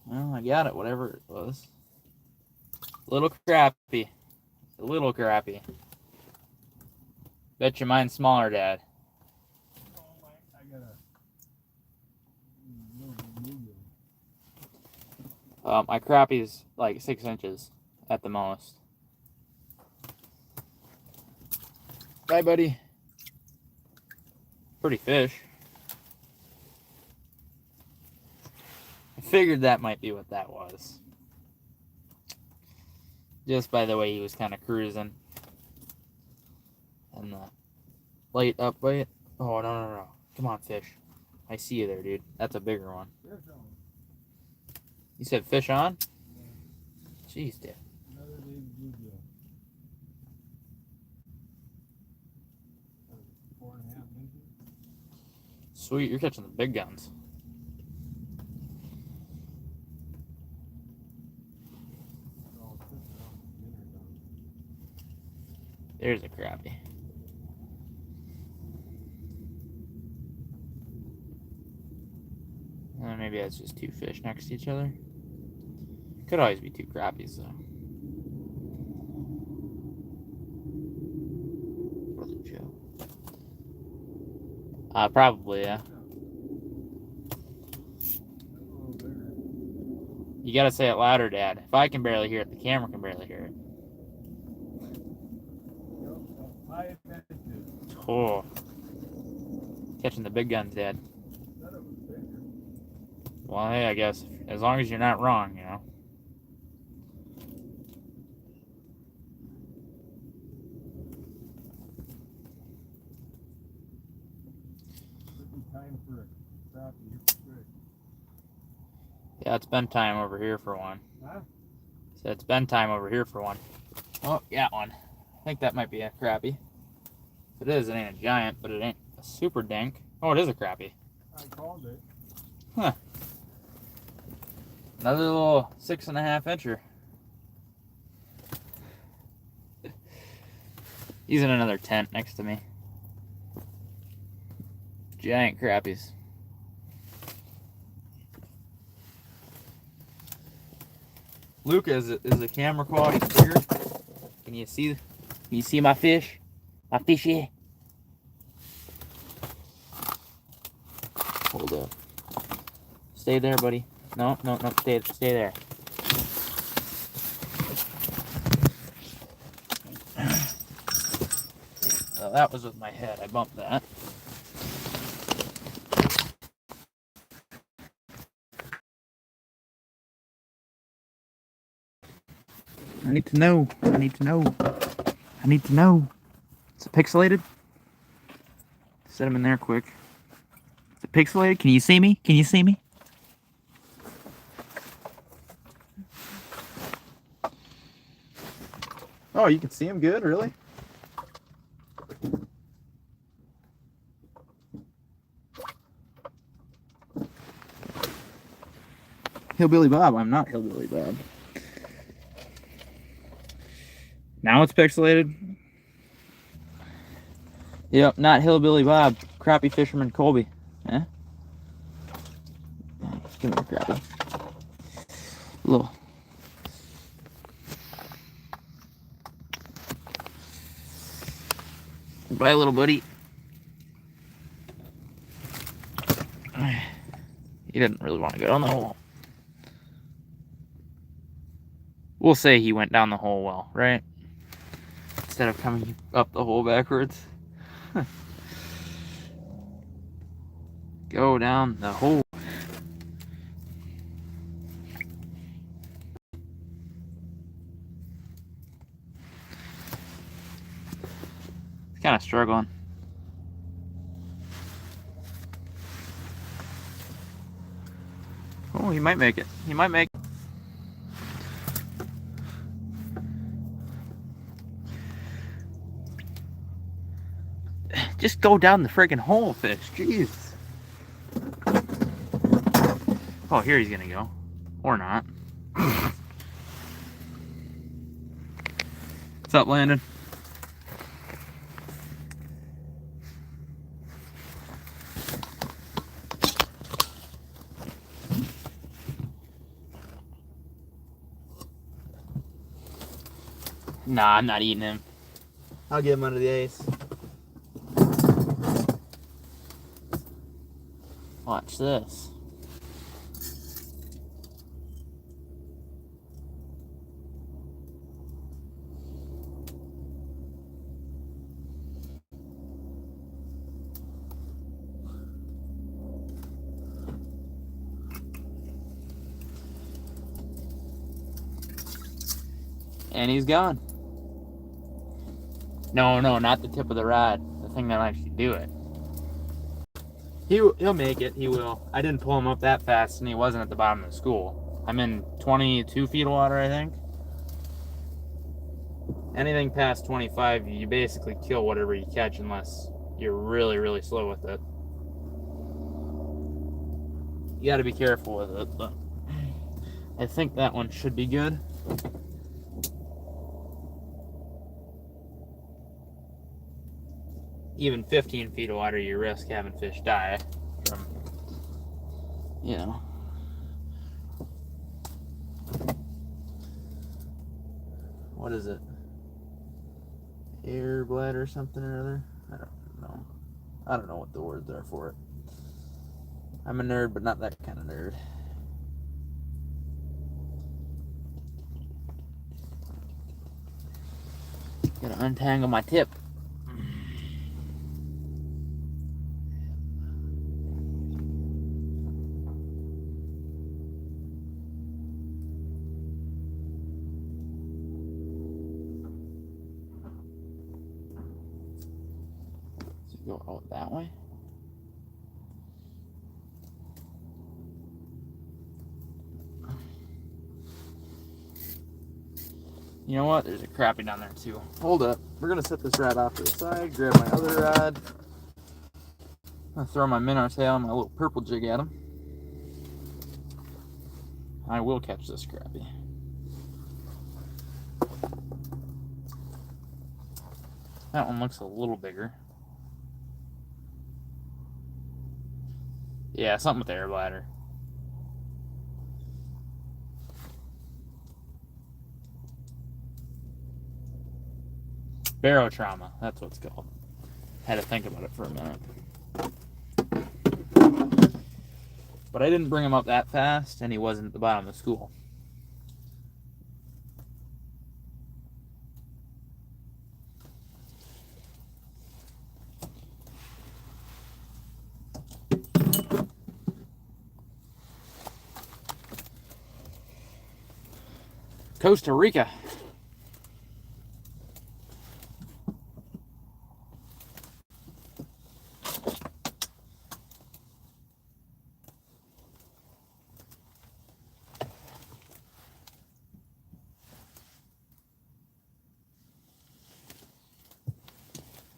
Well, I got it, whatever it was. Little crappie. A little crappie. Bet you mine's smaller, Dad. I got a My crappie's like 6 inches at the most. Bye, buddy. Pretty fish. I figured that might be what that was. Just by the way he was kind of cruising. And the light up bite. Oh, no. Come on, fish. I see you there, dude. That's a bigger one. You said fish on? Yeah. Jeez, dude. Another baby bluegill. 4.5 inches. Sweet, you're catching the big guns. There's a crappie. Maybe that's just two fish next to each other. Could always be two crappies, though. Brother Joe. Probably, yeah. You gotta say it louder, Dad. If I can barely hear it, the camera can barely hear it. Oh. Catching the big guns, Dad. Well, hey, I guess, as long as you're not wrong, you know. Time for a crappie. Yeah, it's been time over here for one. Huh? So it's been time over here for one. Oh, got one. I think that might be a crappie. If it is, it ain't a giant, but it ain't a super dink. Oh, it is a crappie. I called it. Huh. Another little 6.5 incher. He's in another tent next to me. Giant crappies. Luca, is the camera quality clear? Can you see my fish? My fishy? Hold up. Stay there, buddy. No, stay there. Well, that was with my head. I bumped that. I need to know. Is it pixelated? Set him in there quick. Is it pixelated? Can you see me? Oh, you can see him good? Really? Hillbilly Bob. I'm not Hillbilly Bob. Now it's pixelated. Yep, not Hillbilly Bob. Crappie Fisherman Colby. Eh? Give me a crappie. Little. Bye, little buddy. He didn't really want to go down the hole. We'll say he went down the hole well, right? Instead of coming up the hole backwards. Go down the hole. He's kind of struggling. Oh, he might make it. He might make it. Just go down the friggin' hole, fish. Jeez. Oh, here he's gonna go. Or not. What's up, Landon? Nah, I'm not eating him. I'll get him under the ice. Watch this. And he's gone. No, not the tip of the rod. The thing that'll actually do it. He'll make it. He will. I didn't pull him up that fast, and he wasn't at the bottom of the school. I'm in 22 feet of water, I think. Anything past 25, you basically kill whatever you catch unless you're really, really slow with it. You got to be careful with it, but I think that one should be good. Even 15 feet of water, you risk having fish die from, you know. What is it? Air bladder or something or other? I don't know. I don't know what the words are for it. I'm a nerd, but not that kind of nerd. Gotta untangle my tip. Go out that way. You know what? There's a crappie down there too. Hold up. We're gonna set this rod off to the side, grab my other rod. I'm gonna throw my minnow tail and my little purple jig at him. I will catch this crappie. That one looks a little bigger. Yeah, something with the air bladder. Barotrauma, that's what it's called. Had to think about it for a minute. But I didn't bring him up that fast, and he wasn't at the bottom of the school. Costa Rica.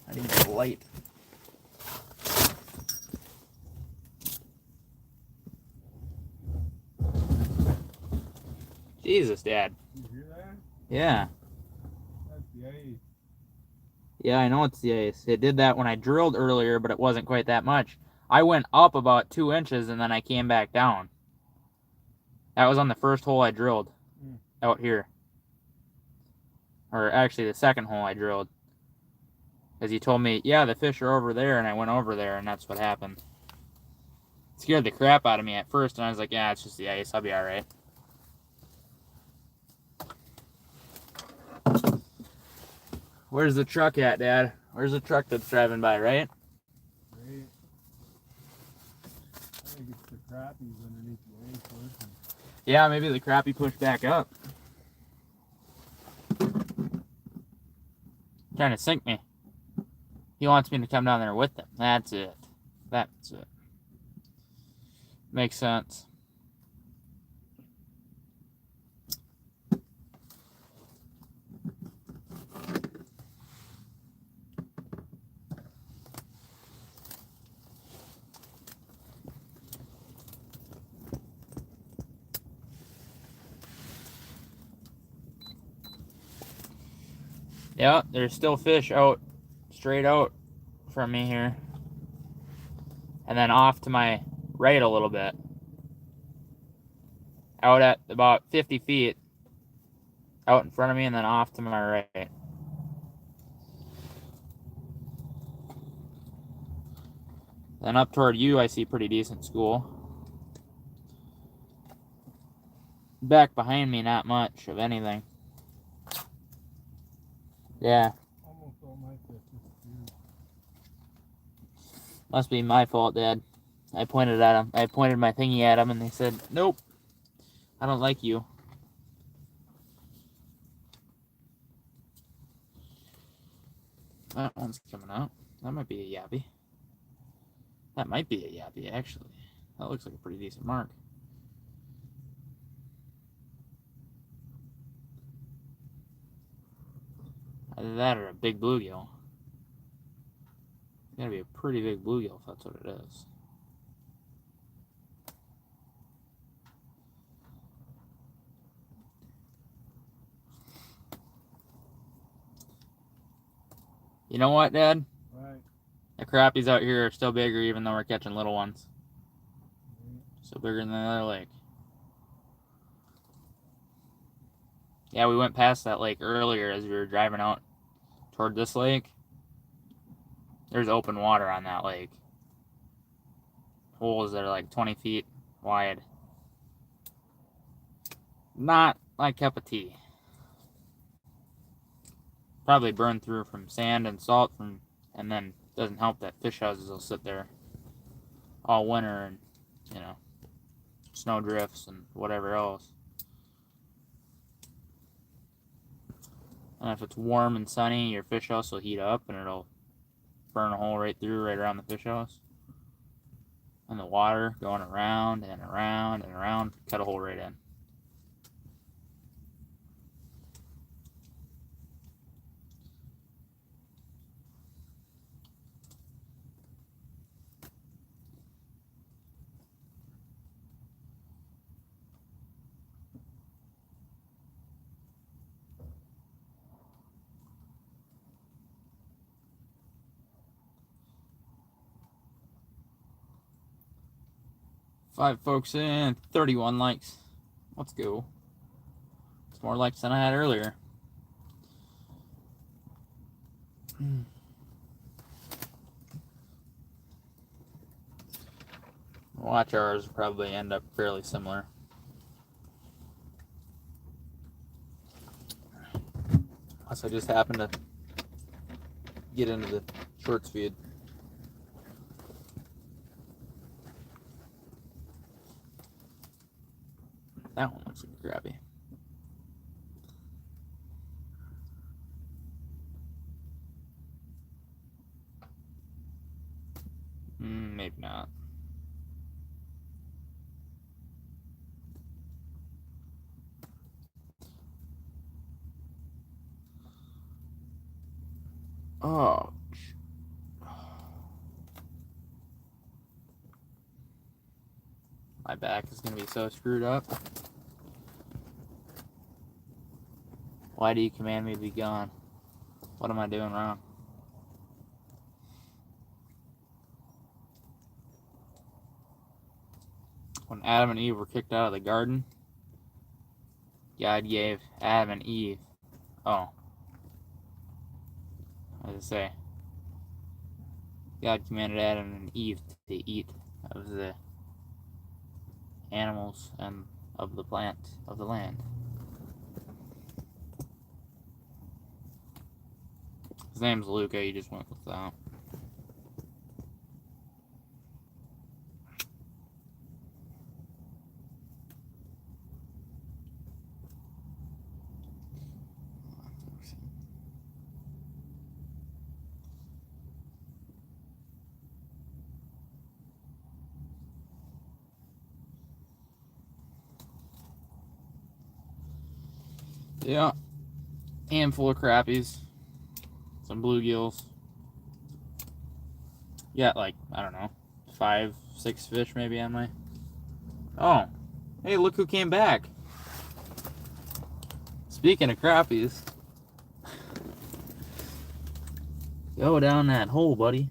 I need the light. Jesus, Dad. You hear that? Yeah. That's the ice. Yeah, I know it's the ice. It did that when I drilled earlier, but it wasn't quite that much. I went up about 2 inches and then I came back down. That was on the first hole I drilled out here. Or actually the second hole I drilled. Because he told me, yeah, the fish are over there, and I went over there, and that's what happened. It scared the crap out of me at first, and I was like, yeah, it's just the ice. I'll be alright. Where's the truck at, Dad? Where's the truck that's driving by, right? Right. I think it's the crappies underneath the ice working. Yeah, maybe the crappie pushed back up. Trying to sink me. He wants me to come down there with him. That's it. That's it. Makes sense. Yeah, there's still fish out, straight out from me here. And then off to my right a little bit. Out at about 50 feet. Out in front of me and then off to my right. Then up toward you, I see pretty decent school. Back behind me, not much of anything. Yeah. Almost all my fish disappeared. Must be my fault, Dad. I pointed at him. I pointed my thingy at him, and they said, "Nope, I don't like you." That one's coming out. That might be a yappy. That might be a yappy, actually. That looks like a pretty decent mark. Either that or a big bluegill. It's gotta be a pretty big bluegill if that's what it is. You know what, Dad? Right. The crappies out here are still bigger even though we're catching little ones. Right. Still bigger than the other lake. Yeah, we went past that lake earlier as we were driving out toward this lake. There's open water on that lake. Holes that are like 20 feet wide. Not my cup of tea. Probably burned through from sand and salt and then doesn't help that fish houses will sit there all winter and, you know, snow drifts and whatever else. And if it's warm and sunny, your fish house will heat up and it'll burn a hole right through, right around the fish house. And the water going around and around and around, cut a hole right in. Five folks in, 31 likes. Let's go. It's more likes than I had earlier. Watch hours will probably end up fairly similar. Unless I just happen to get into the shorts feed. That one looks like a crappie. Maybe not. Oh. My back is going to be so screwed up. Why do you command me to be gone? What am I doing wrong? When Adam and Eve were kicked out of the garden, God gave Adam and Eve. Oh. What did it say? God commanded Adam and Eve to eat of the animals and of the plant of the land. His name's Luca. He just went with that. Yeah, handful of crappies, some bluegills. Yeah, like, I don't know, 5, 6 fish maybe on my... Oh, hey, look who came back. Speaking of crappies, go down that hole, buddy.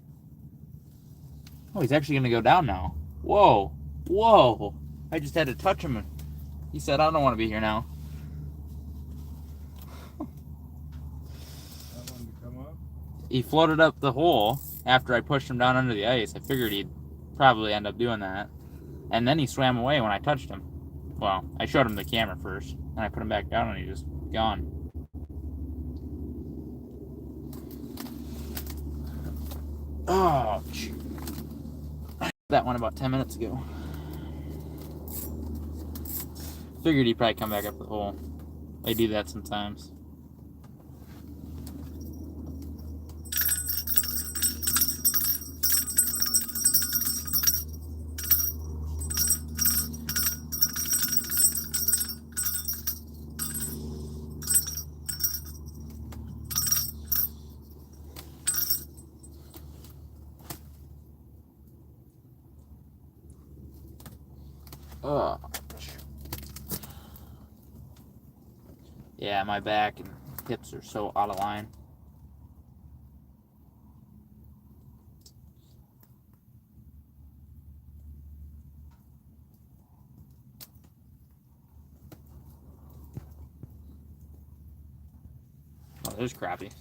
Oh, he's actually gonna go down now. Whoa, whoa! I just had to touch him, and he said, "I don't want to be here now." That one to come up? He floated up the hole after I pushed him down under the ice. I figured he'd probably end up doing that, and then he swam away when I touched him. Well, I showed him the camera first, and I put him back down, and he just gone. Oh, that one about 10 minutes ago. Figured he'd probably come back up the hole. They do that sometimes. Oh. Yeah, my back and hips are so out of line. Oh, there's crappie.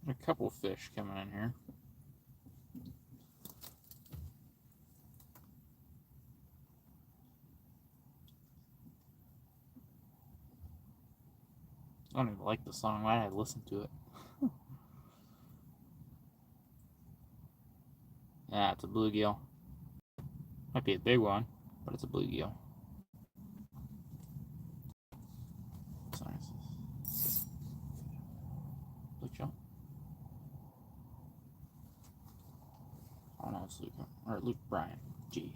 A couple fish coming in here. I don't even like the song. Why did I listen to it? Yeah, it's a bluegill. Might be a big one, but it's a bluegill. Sorry. Luke Joe? Oh no, it's Luke. Or Luke Bryan. Jeez.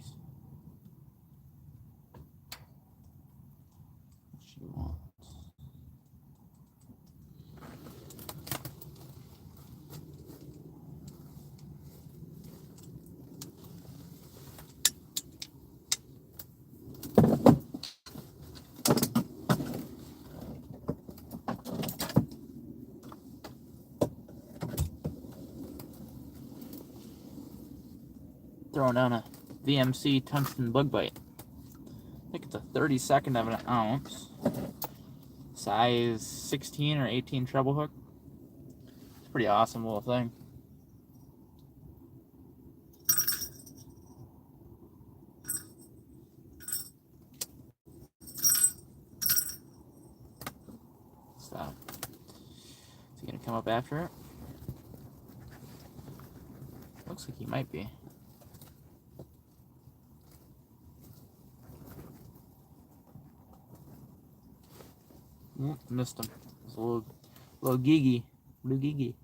What she wants. Throwing down a VMC tungsten bug bite. I think it's a 32nd of an ounce. Size 16 or 18 treble hook. It's a pretty awesome little thing. Stop. Is he gonna come up after it? Looks like he might be. Missed him. It's a little gigi. Blue gigi.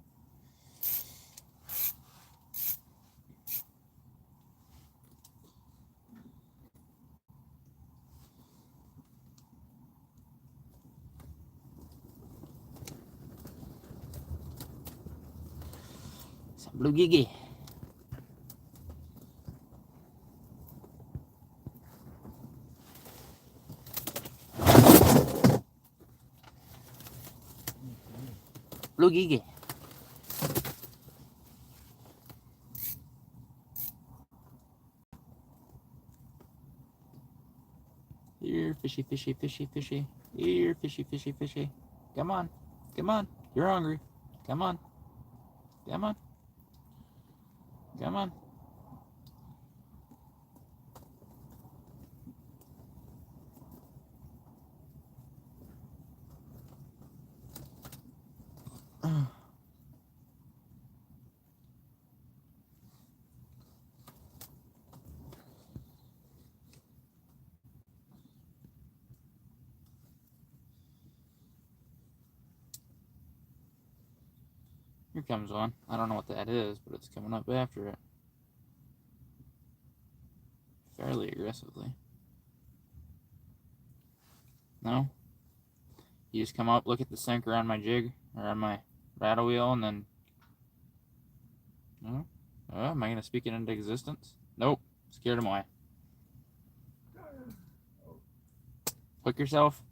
Some blue gigi. Blue Gigi. Here, fishy, fishy, fishy, fishy. Here, fishy, fishy, fishy. Come on. Come on. You're hungry. Come on. Come on. Come on. Here comes one. I don't know what that is, but it's coming up after it. Fairly aggressively. No? You just come up, look at the sinker on my jig, or on my rattle wheel, and then... No? Oh, am I going to speak it into existence? Nope. Scared him away. Hook yourself.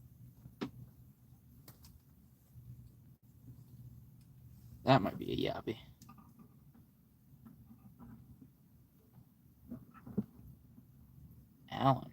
That might be a yappy. Alan.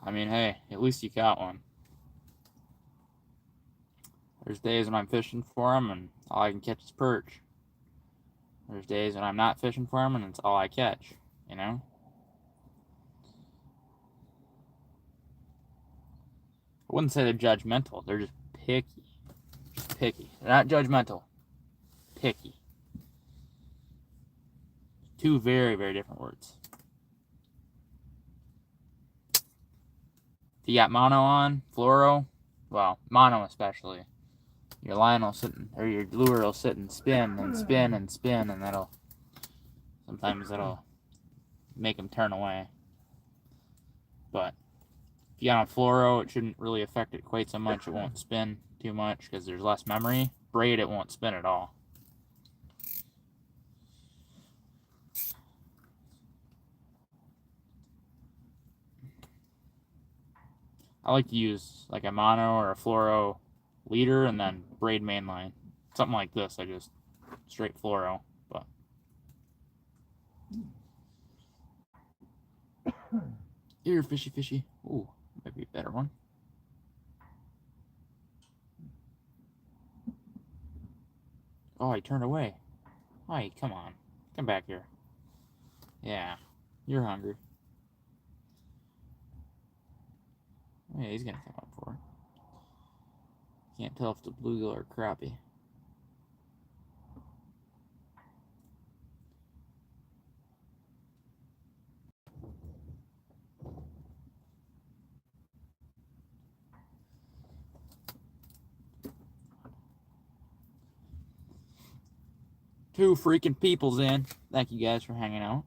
I mean, hey, at least you caught one. There's days when I'm fishing for them and all I can catch is perch. There's days when I'm not fishing for them and it's all I catch, you know? I wouldn't say they're judgmental. They're just picky. Just picky. They're not judgmental. Picky. Two very, very different words. If you got mono on, fluoro, well, mono especially, your line will sit, or your lure will sit and spin and spin and spin, and sometimes that'll make them turn away. But if you got on fluoro, it shouldn't really affect it quite so much. It won't spin too much because there's less memory. Braid, it won't spin at all. I like to use like a mono or a fluoro leader and then braid mainline. Something like this, I just straight fluoro. But here, fishy, fishy. Ooh, might be a better one. Oh, he turned away. Hi, come on. Come back here. Yeah, you're hungry. Oh, yeah, he's gonna come up for it. Can't tell if it's a bluegill or crappie. Two freaking peoples in. Thank you guys for hanging out.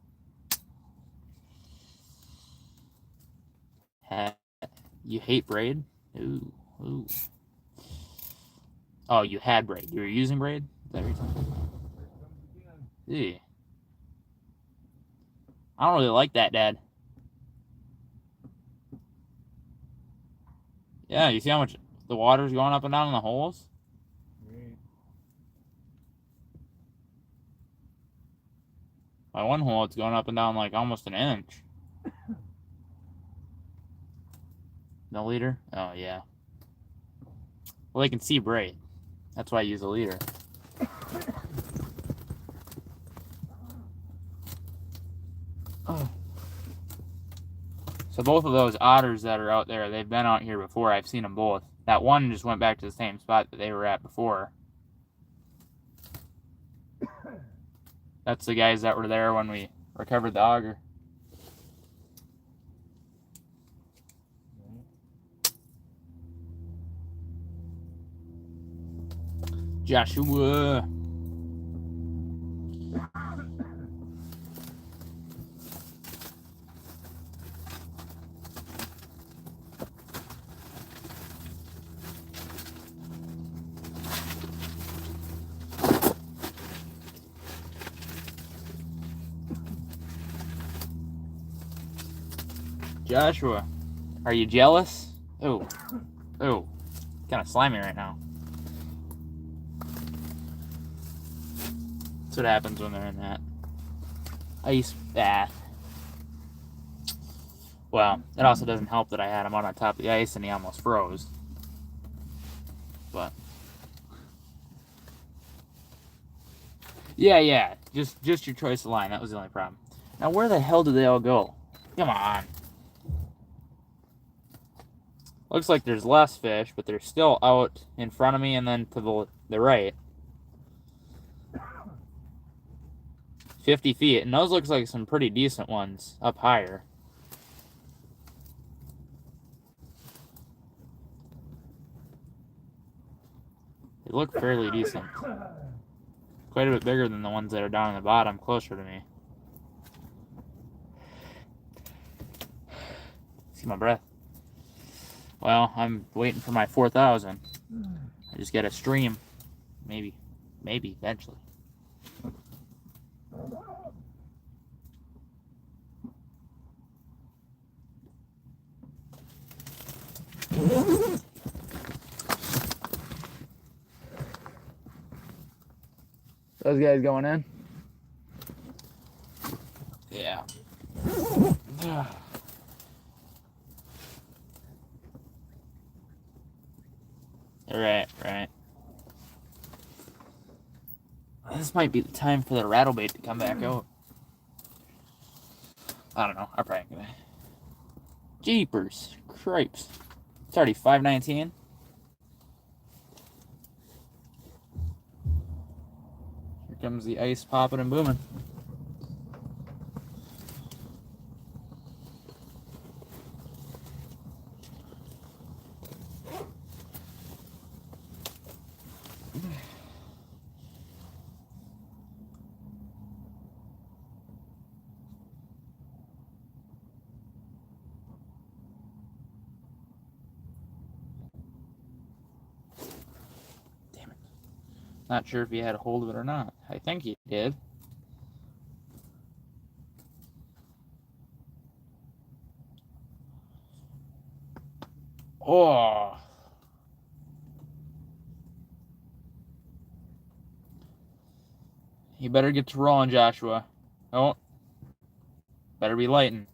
You hate braid? Ooh, ooh. Oh, you had braid. You were using braid? Is that what you're talking? Yeah. I don't really like that, Dad. Yeah, you see how much the water's going up and down in the holes? Great. By one hole, it's going up and down like almost an inch. No leader? Oh, yeah. Well, they can see braid. That's why I use a leader. So both of those otters that are out there, they've been out here before. I've seen them both. That one just went back to the same spot that they were at before. That's the guys that were there when we recovered the auger. Joshua. Joshua, are you jealous? Oh, oh, kind of slimy right now. That's what happens when they're in that ice bath. Well, it also doesn't help that I had him on top of the ice and he almost froze. But yeah, just your choice of line. That was the only problem. Now, where the hell did they all go? Come on. Looks like there's less fish, but they're still out in front of me and then to the right. 50 feet, and those looks like some pretty decent ones up higher. They look fairly decent. Quite a bit bigger than the ones that are down in the bottom closer to me. See my breath. Well, I'm waiting for my 4,000. I just got to stream. Maybe eventually. Those guys going in? Yeah. Right. This might be the time for the rattlebait to come back out. I don't know. I'm probably gonna. Jeepers, cripes! It's already 5:19. Here comes the ice popping and booming. Not sure if he had a hold of it or not. I think he did. Oh. You better get to rolling, Joshua. Oh. Better be lighting.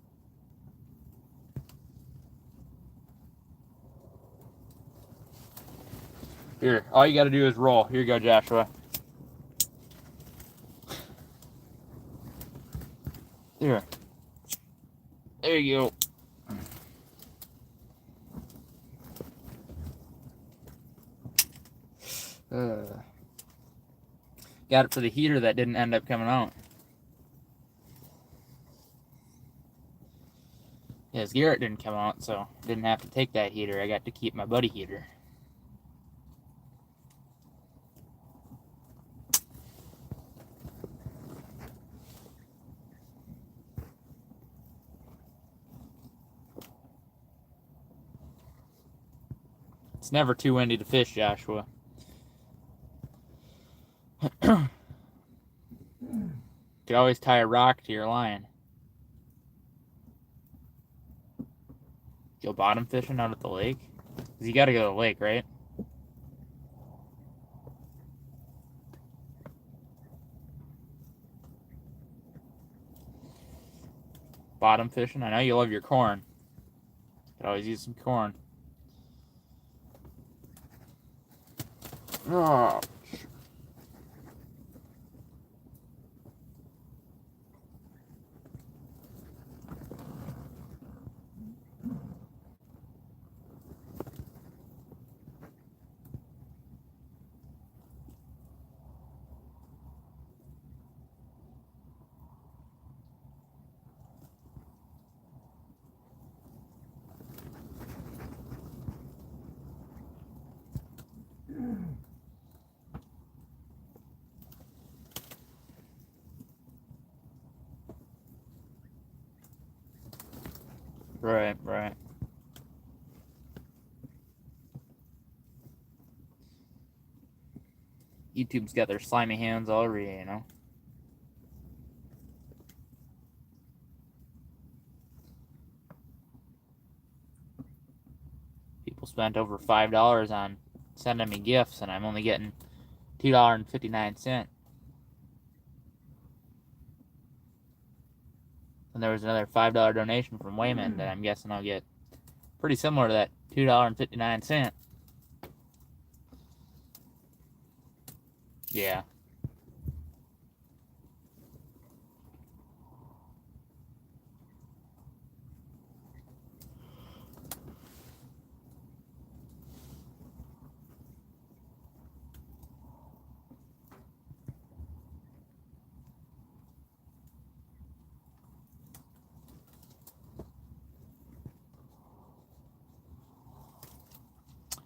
Here, all you gotta do is roll. Here you go, Joshua. There. There you go. Got it for the heater that didn't end up coming out. Yes, Garrett didn't come out, so didn't have to take that heater. I got to keep my buddy heater. It's never too windy to fish, Joshua. You could always tie a rock to your line. Go bottom fishing out at the lake? 'Cause you gotta go to the lake, right? Bottom fishing? I know you love your corn. Could always use some corn. Oh. YouTube's got their slimy hands all over you, you know? People spent over $5 on sending me gifts, and I'm only getting $2.59. And there was another $5 donation from Wayman that I'm guessing I'll get pretty similar to that $2.59. Yeah.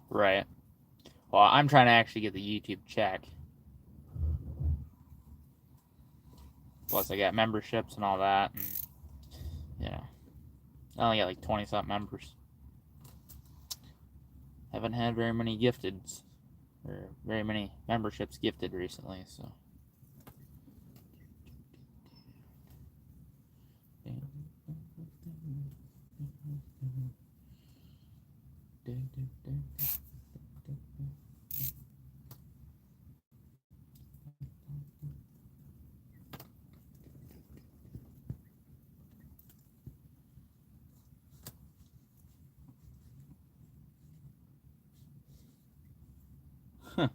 Right. Well, I'm trying to actually get the YouTube check. Plus, I got memberships and all that. And, you know, I only got like 20-something members. Haven't had very many gifteds, or very many memberships gifted recently, so. Huh.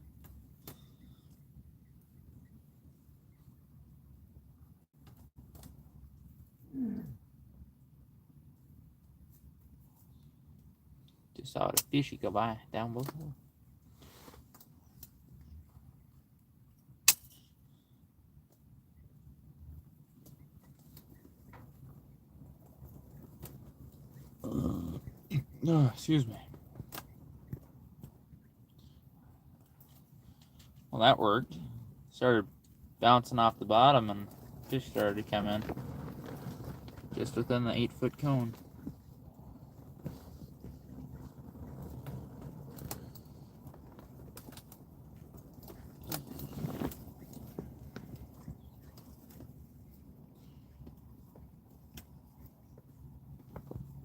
Just saw a fishy go by down below. Oh, excuse me. Well, that worked. Started bouncing off the bottom and fish started to come in. Just within the 8-foot cone.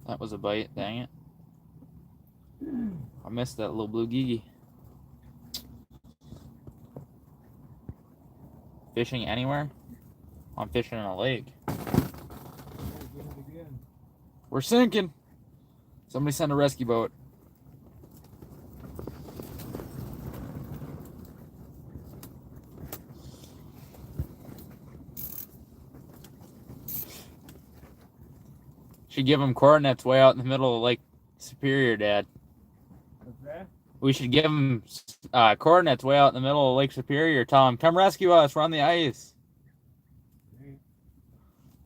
That was a bite, dang it. I missed that little blue geegie. Fishing anywhere? I'm fishing in a lake. We're sinking. Somebody send a rescue boat. Should give them coordinates way out in the middle of Lake Superior, Dad. What's that? We should give them coordinates way out in the middle of Lake Superior. Tell them, come rescue us. We're on the ice.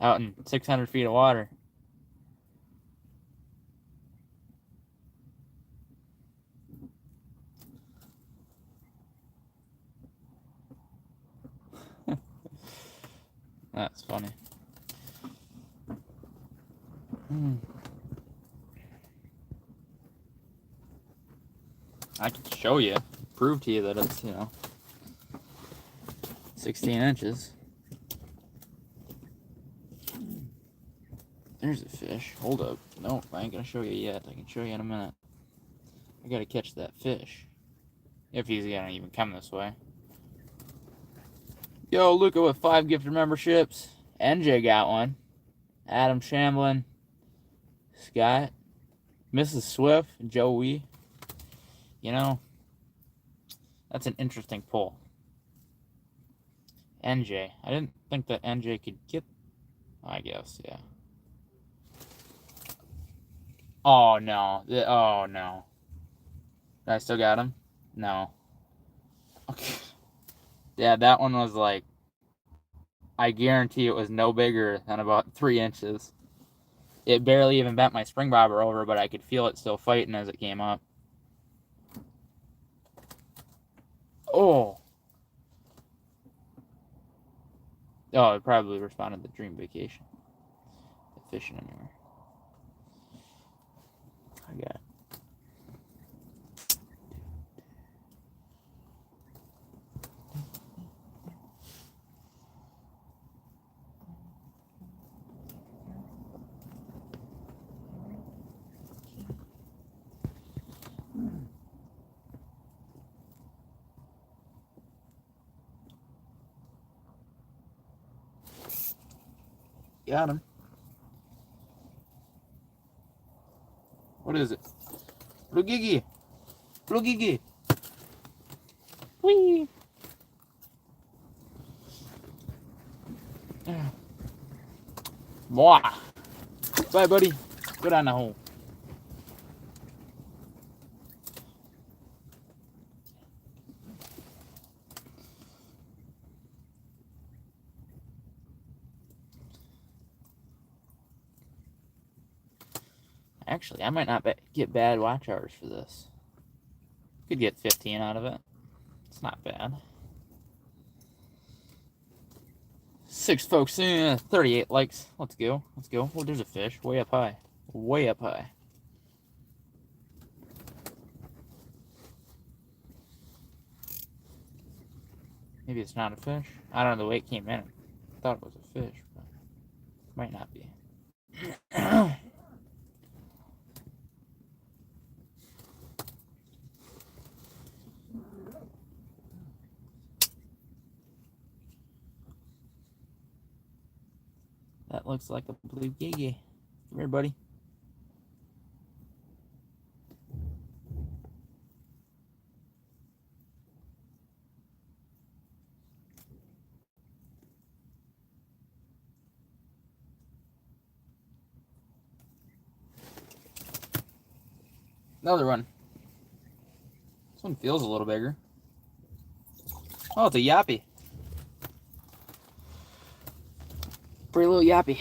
Out in 600 feet of water. That's funny. I can show you, prove to you that it's, 16 inches. There's a fish. Hold up. Nope, I ain't gonna show you yet. I can show you in a minute. I gotta catch that fish. If he's gonna even come this way. Yo, Luca with 5 gifted memberships. NJ got one. Adam Shamblin. Scott. Mrs. Swift. Joey. That's an interesting pull. NJ. I didn't think that NJ could get... I guess, yeah. Oh, no. Oh, no. I still got him? No. Okay. Yeah, that one was like... I guarantee it was no bigger than about 3 inches. It barely even bent my spring bobber over, but I could feel it still fighting as it came up. Oh! Oh, it probably responded to Dream Vacation. Fishing anywhere. I got it. Got him. What is it? Blue Gigi. Blue Gigi. Whee! Mwah! Bye, buddy. Go down the hole. Actually, I might not get bad watch hours for this. Could get 15 out of it. It's not bad. 6 folks, 38 likes. Let's go. Let's go. Oh, there's a fish. Way up high. Way up high. Maybe it's not a fish. I don't know the way it came in. I thought it was a fish, but it might not be. That looks like a blue gigi. Come here, buddy. Another one. This one feels a little bigger. Oh, it's a yappy. Pretty little yappy.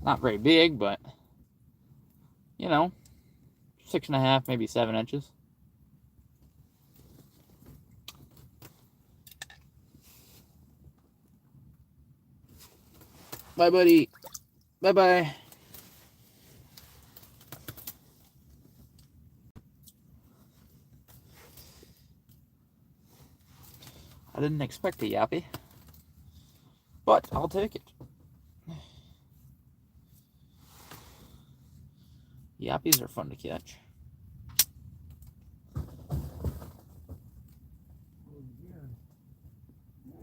Not very big, but you know, 6.5, maybe 7 inches. Bye, buddy. Bye-bye. I didn't expect a yappy, but I'll take it. Yappies are fun to catch.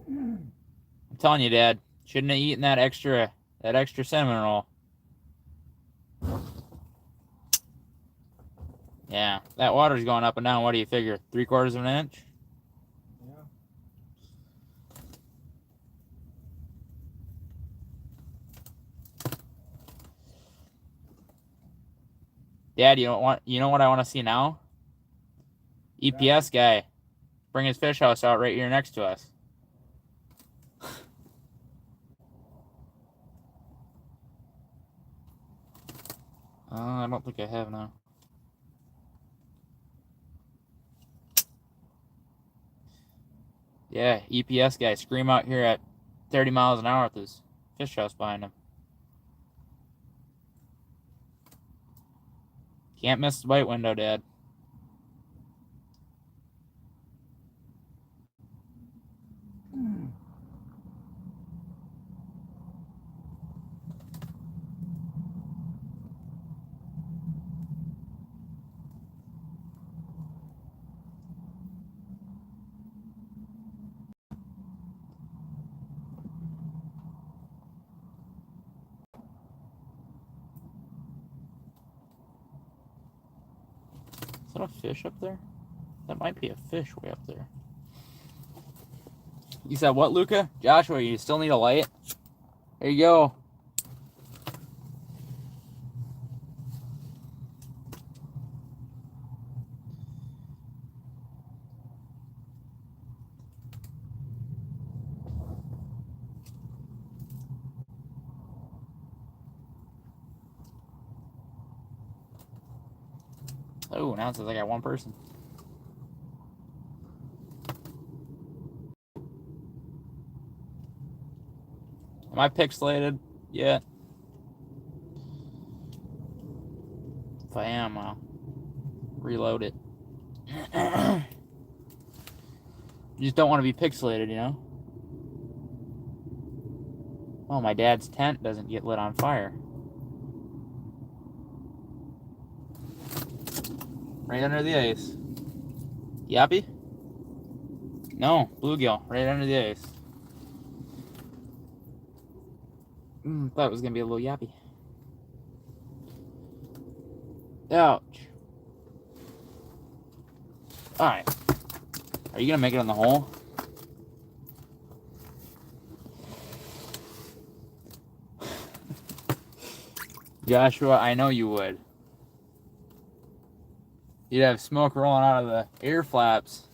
I'm telling you, Dad, shouldn't have eaten that extra cinnamon roll. Yeah, that water's going up and down. What do you figure? 3/4 of an inch? Dad, you know what I want to see now? EPS guy, bring his fish house out right here next to us. I don't think I have now. Yeah, EPS guy, scream out here at 30 miles an hour with his fish house behind him. Can't miss the bite window, Dad. Is that a fish up there? That might be a fish way up there. You said what, Luca? Joshua, you still need a light? There you go. Oh, now it says I got one person. Am I pixelated yet? If I am, I'll reload it. You just don't want to be pixelated, you know? Oh, my dad's tent doesn't get lit on fire. Right under the ice. Yappy? No, bluegill. Right under the ice. Thought it was gonna be a little yappy. Ouch. Alright. Are you gonna make it on the hole? Joshua, I know you would. You'd have smoke rolling out of the air flaps.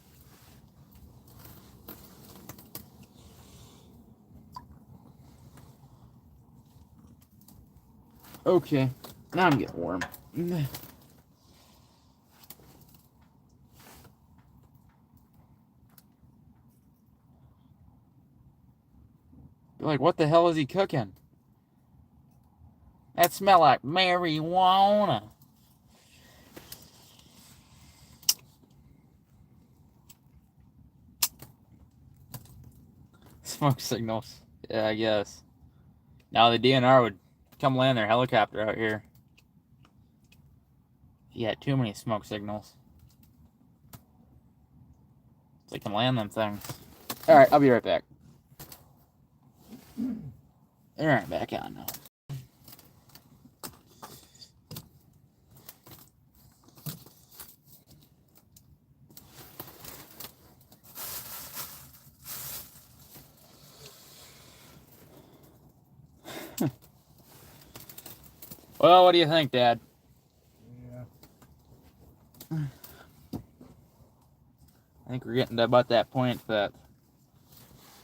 Okay, now I'm getting warm. You're like, what the hell is he cooking? That smell like marijuana. Smoke signals. Yeah, I guess. Now the DNR would come land their helicopter out here. If you had too many smoke signals. They can land them things. Alright, I'll be right back. Alright, back on now. Well, what do you think, Dad? Yeah. I think we're getting to about that point that,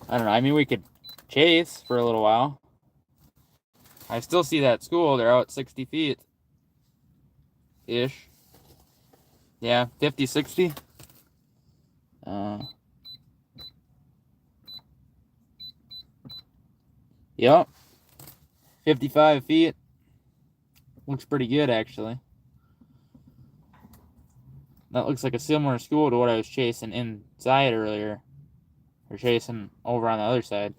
I don't know, I mean, we could chase for a little while. I still see that school, they're out 60 feet. Ish. Yeah, 50, 60. Yep. 55 feet. Looks pretty good, actually. That looks like a similar school to what I was chasing inside earlier. Or chasing over on the other side.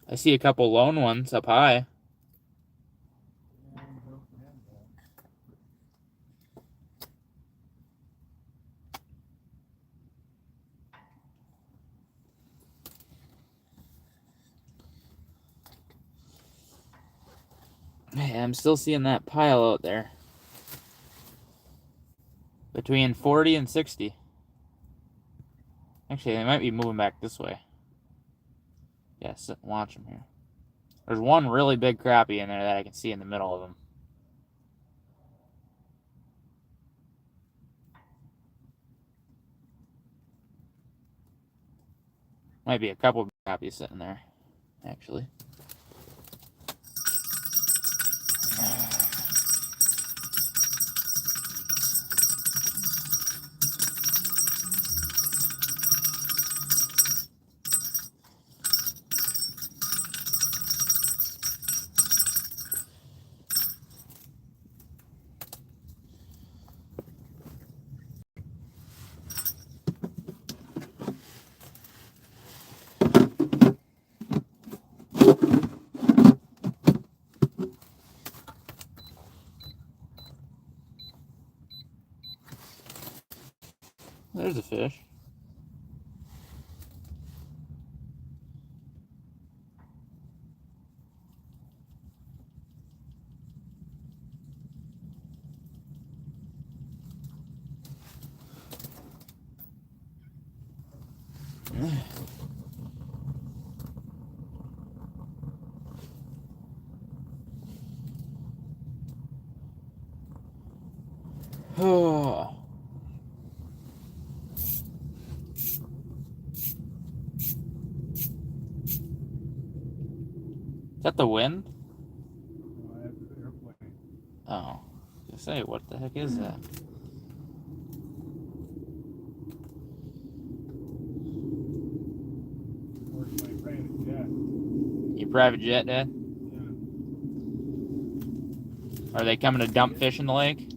I see a couple lone ones up high. Hey, I'm still seeing that pile out there. Between 40 and 60. Actually, they might be moving back this way. Yeah, sit and watch them here. There's one really big crappie in there that I can see in the middle of them. Might be a couple crappies sitting there, actually. There's a fish. Oh. Is that the wind? Oh, that's an airplane. Oh. I was gonna say, what the heck is that? Of course, my private jet. Your private jet, Dad? Yeah. Are they coming to dump fish in the lake?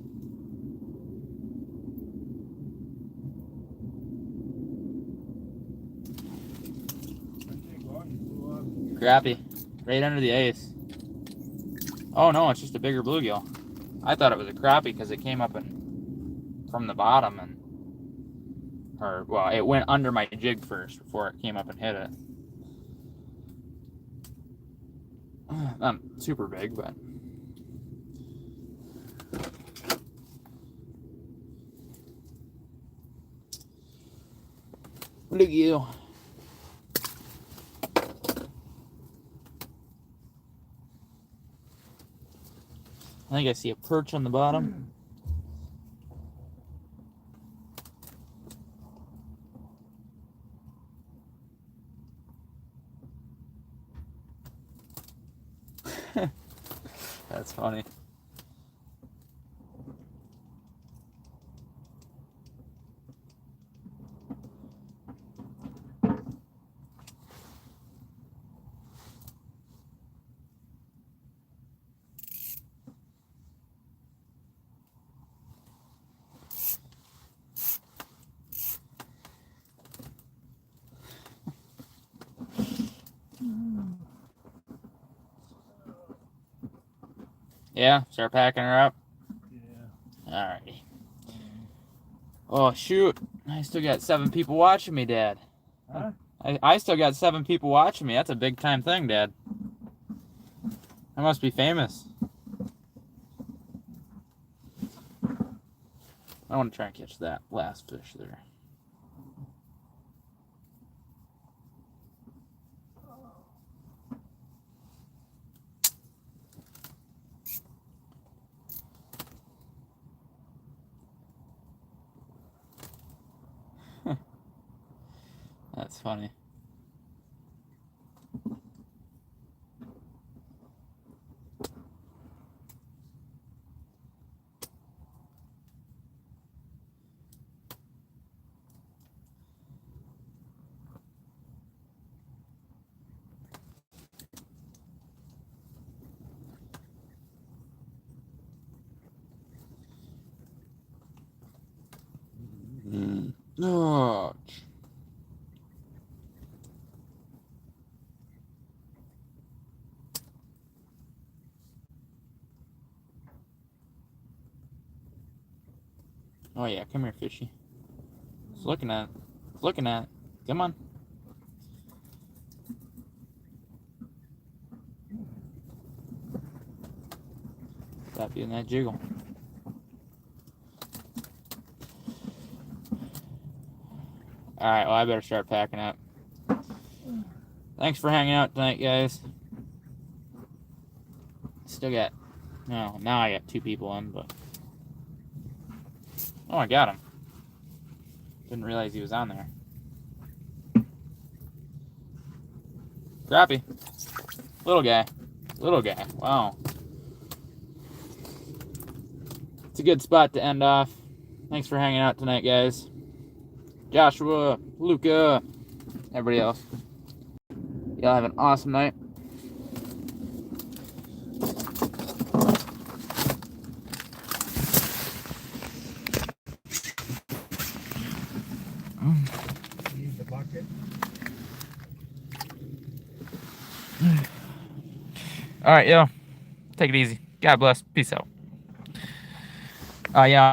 I can't go out and blew up. Crappie. Right under the ice. Oh no, it's just a bigger bluegill. I thought it was a crappie because it came up and from the bottom well, it went under my jig first before it came up and hit it. Not super big, but look at you. I think I see a perch on the bottom. That's funny. Yeah, start packing her up. Yeah. Alrighty. Oh shoot! I still got 7 people watching me, Dad. Huh? I still got 7 people watching me. That's a big time thing, Dad. I must be famous. I want to try and catch that last fish there. That's funny. Oh. Oh yeah, come here, fishy. It's looking at it. It's looking at it. Come on. Stop doing that jiggle. Alright, well I better start packing up. Thanks for hanging out tonight, guys. Still got... No, now I got 2 people in, but... Oh, I got him. Didn't realize he was on there. Crappie. Little guy. Little guy. Wow. It's a good spot to end off. Thanks for hanging out tonight, guys. Joshua, Luca, everybody else. Y'all have an awesome night. Use the bucket. All right, yo. Take it easy. God bless. Peace out. Yeah.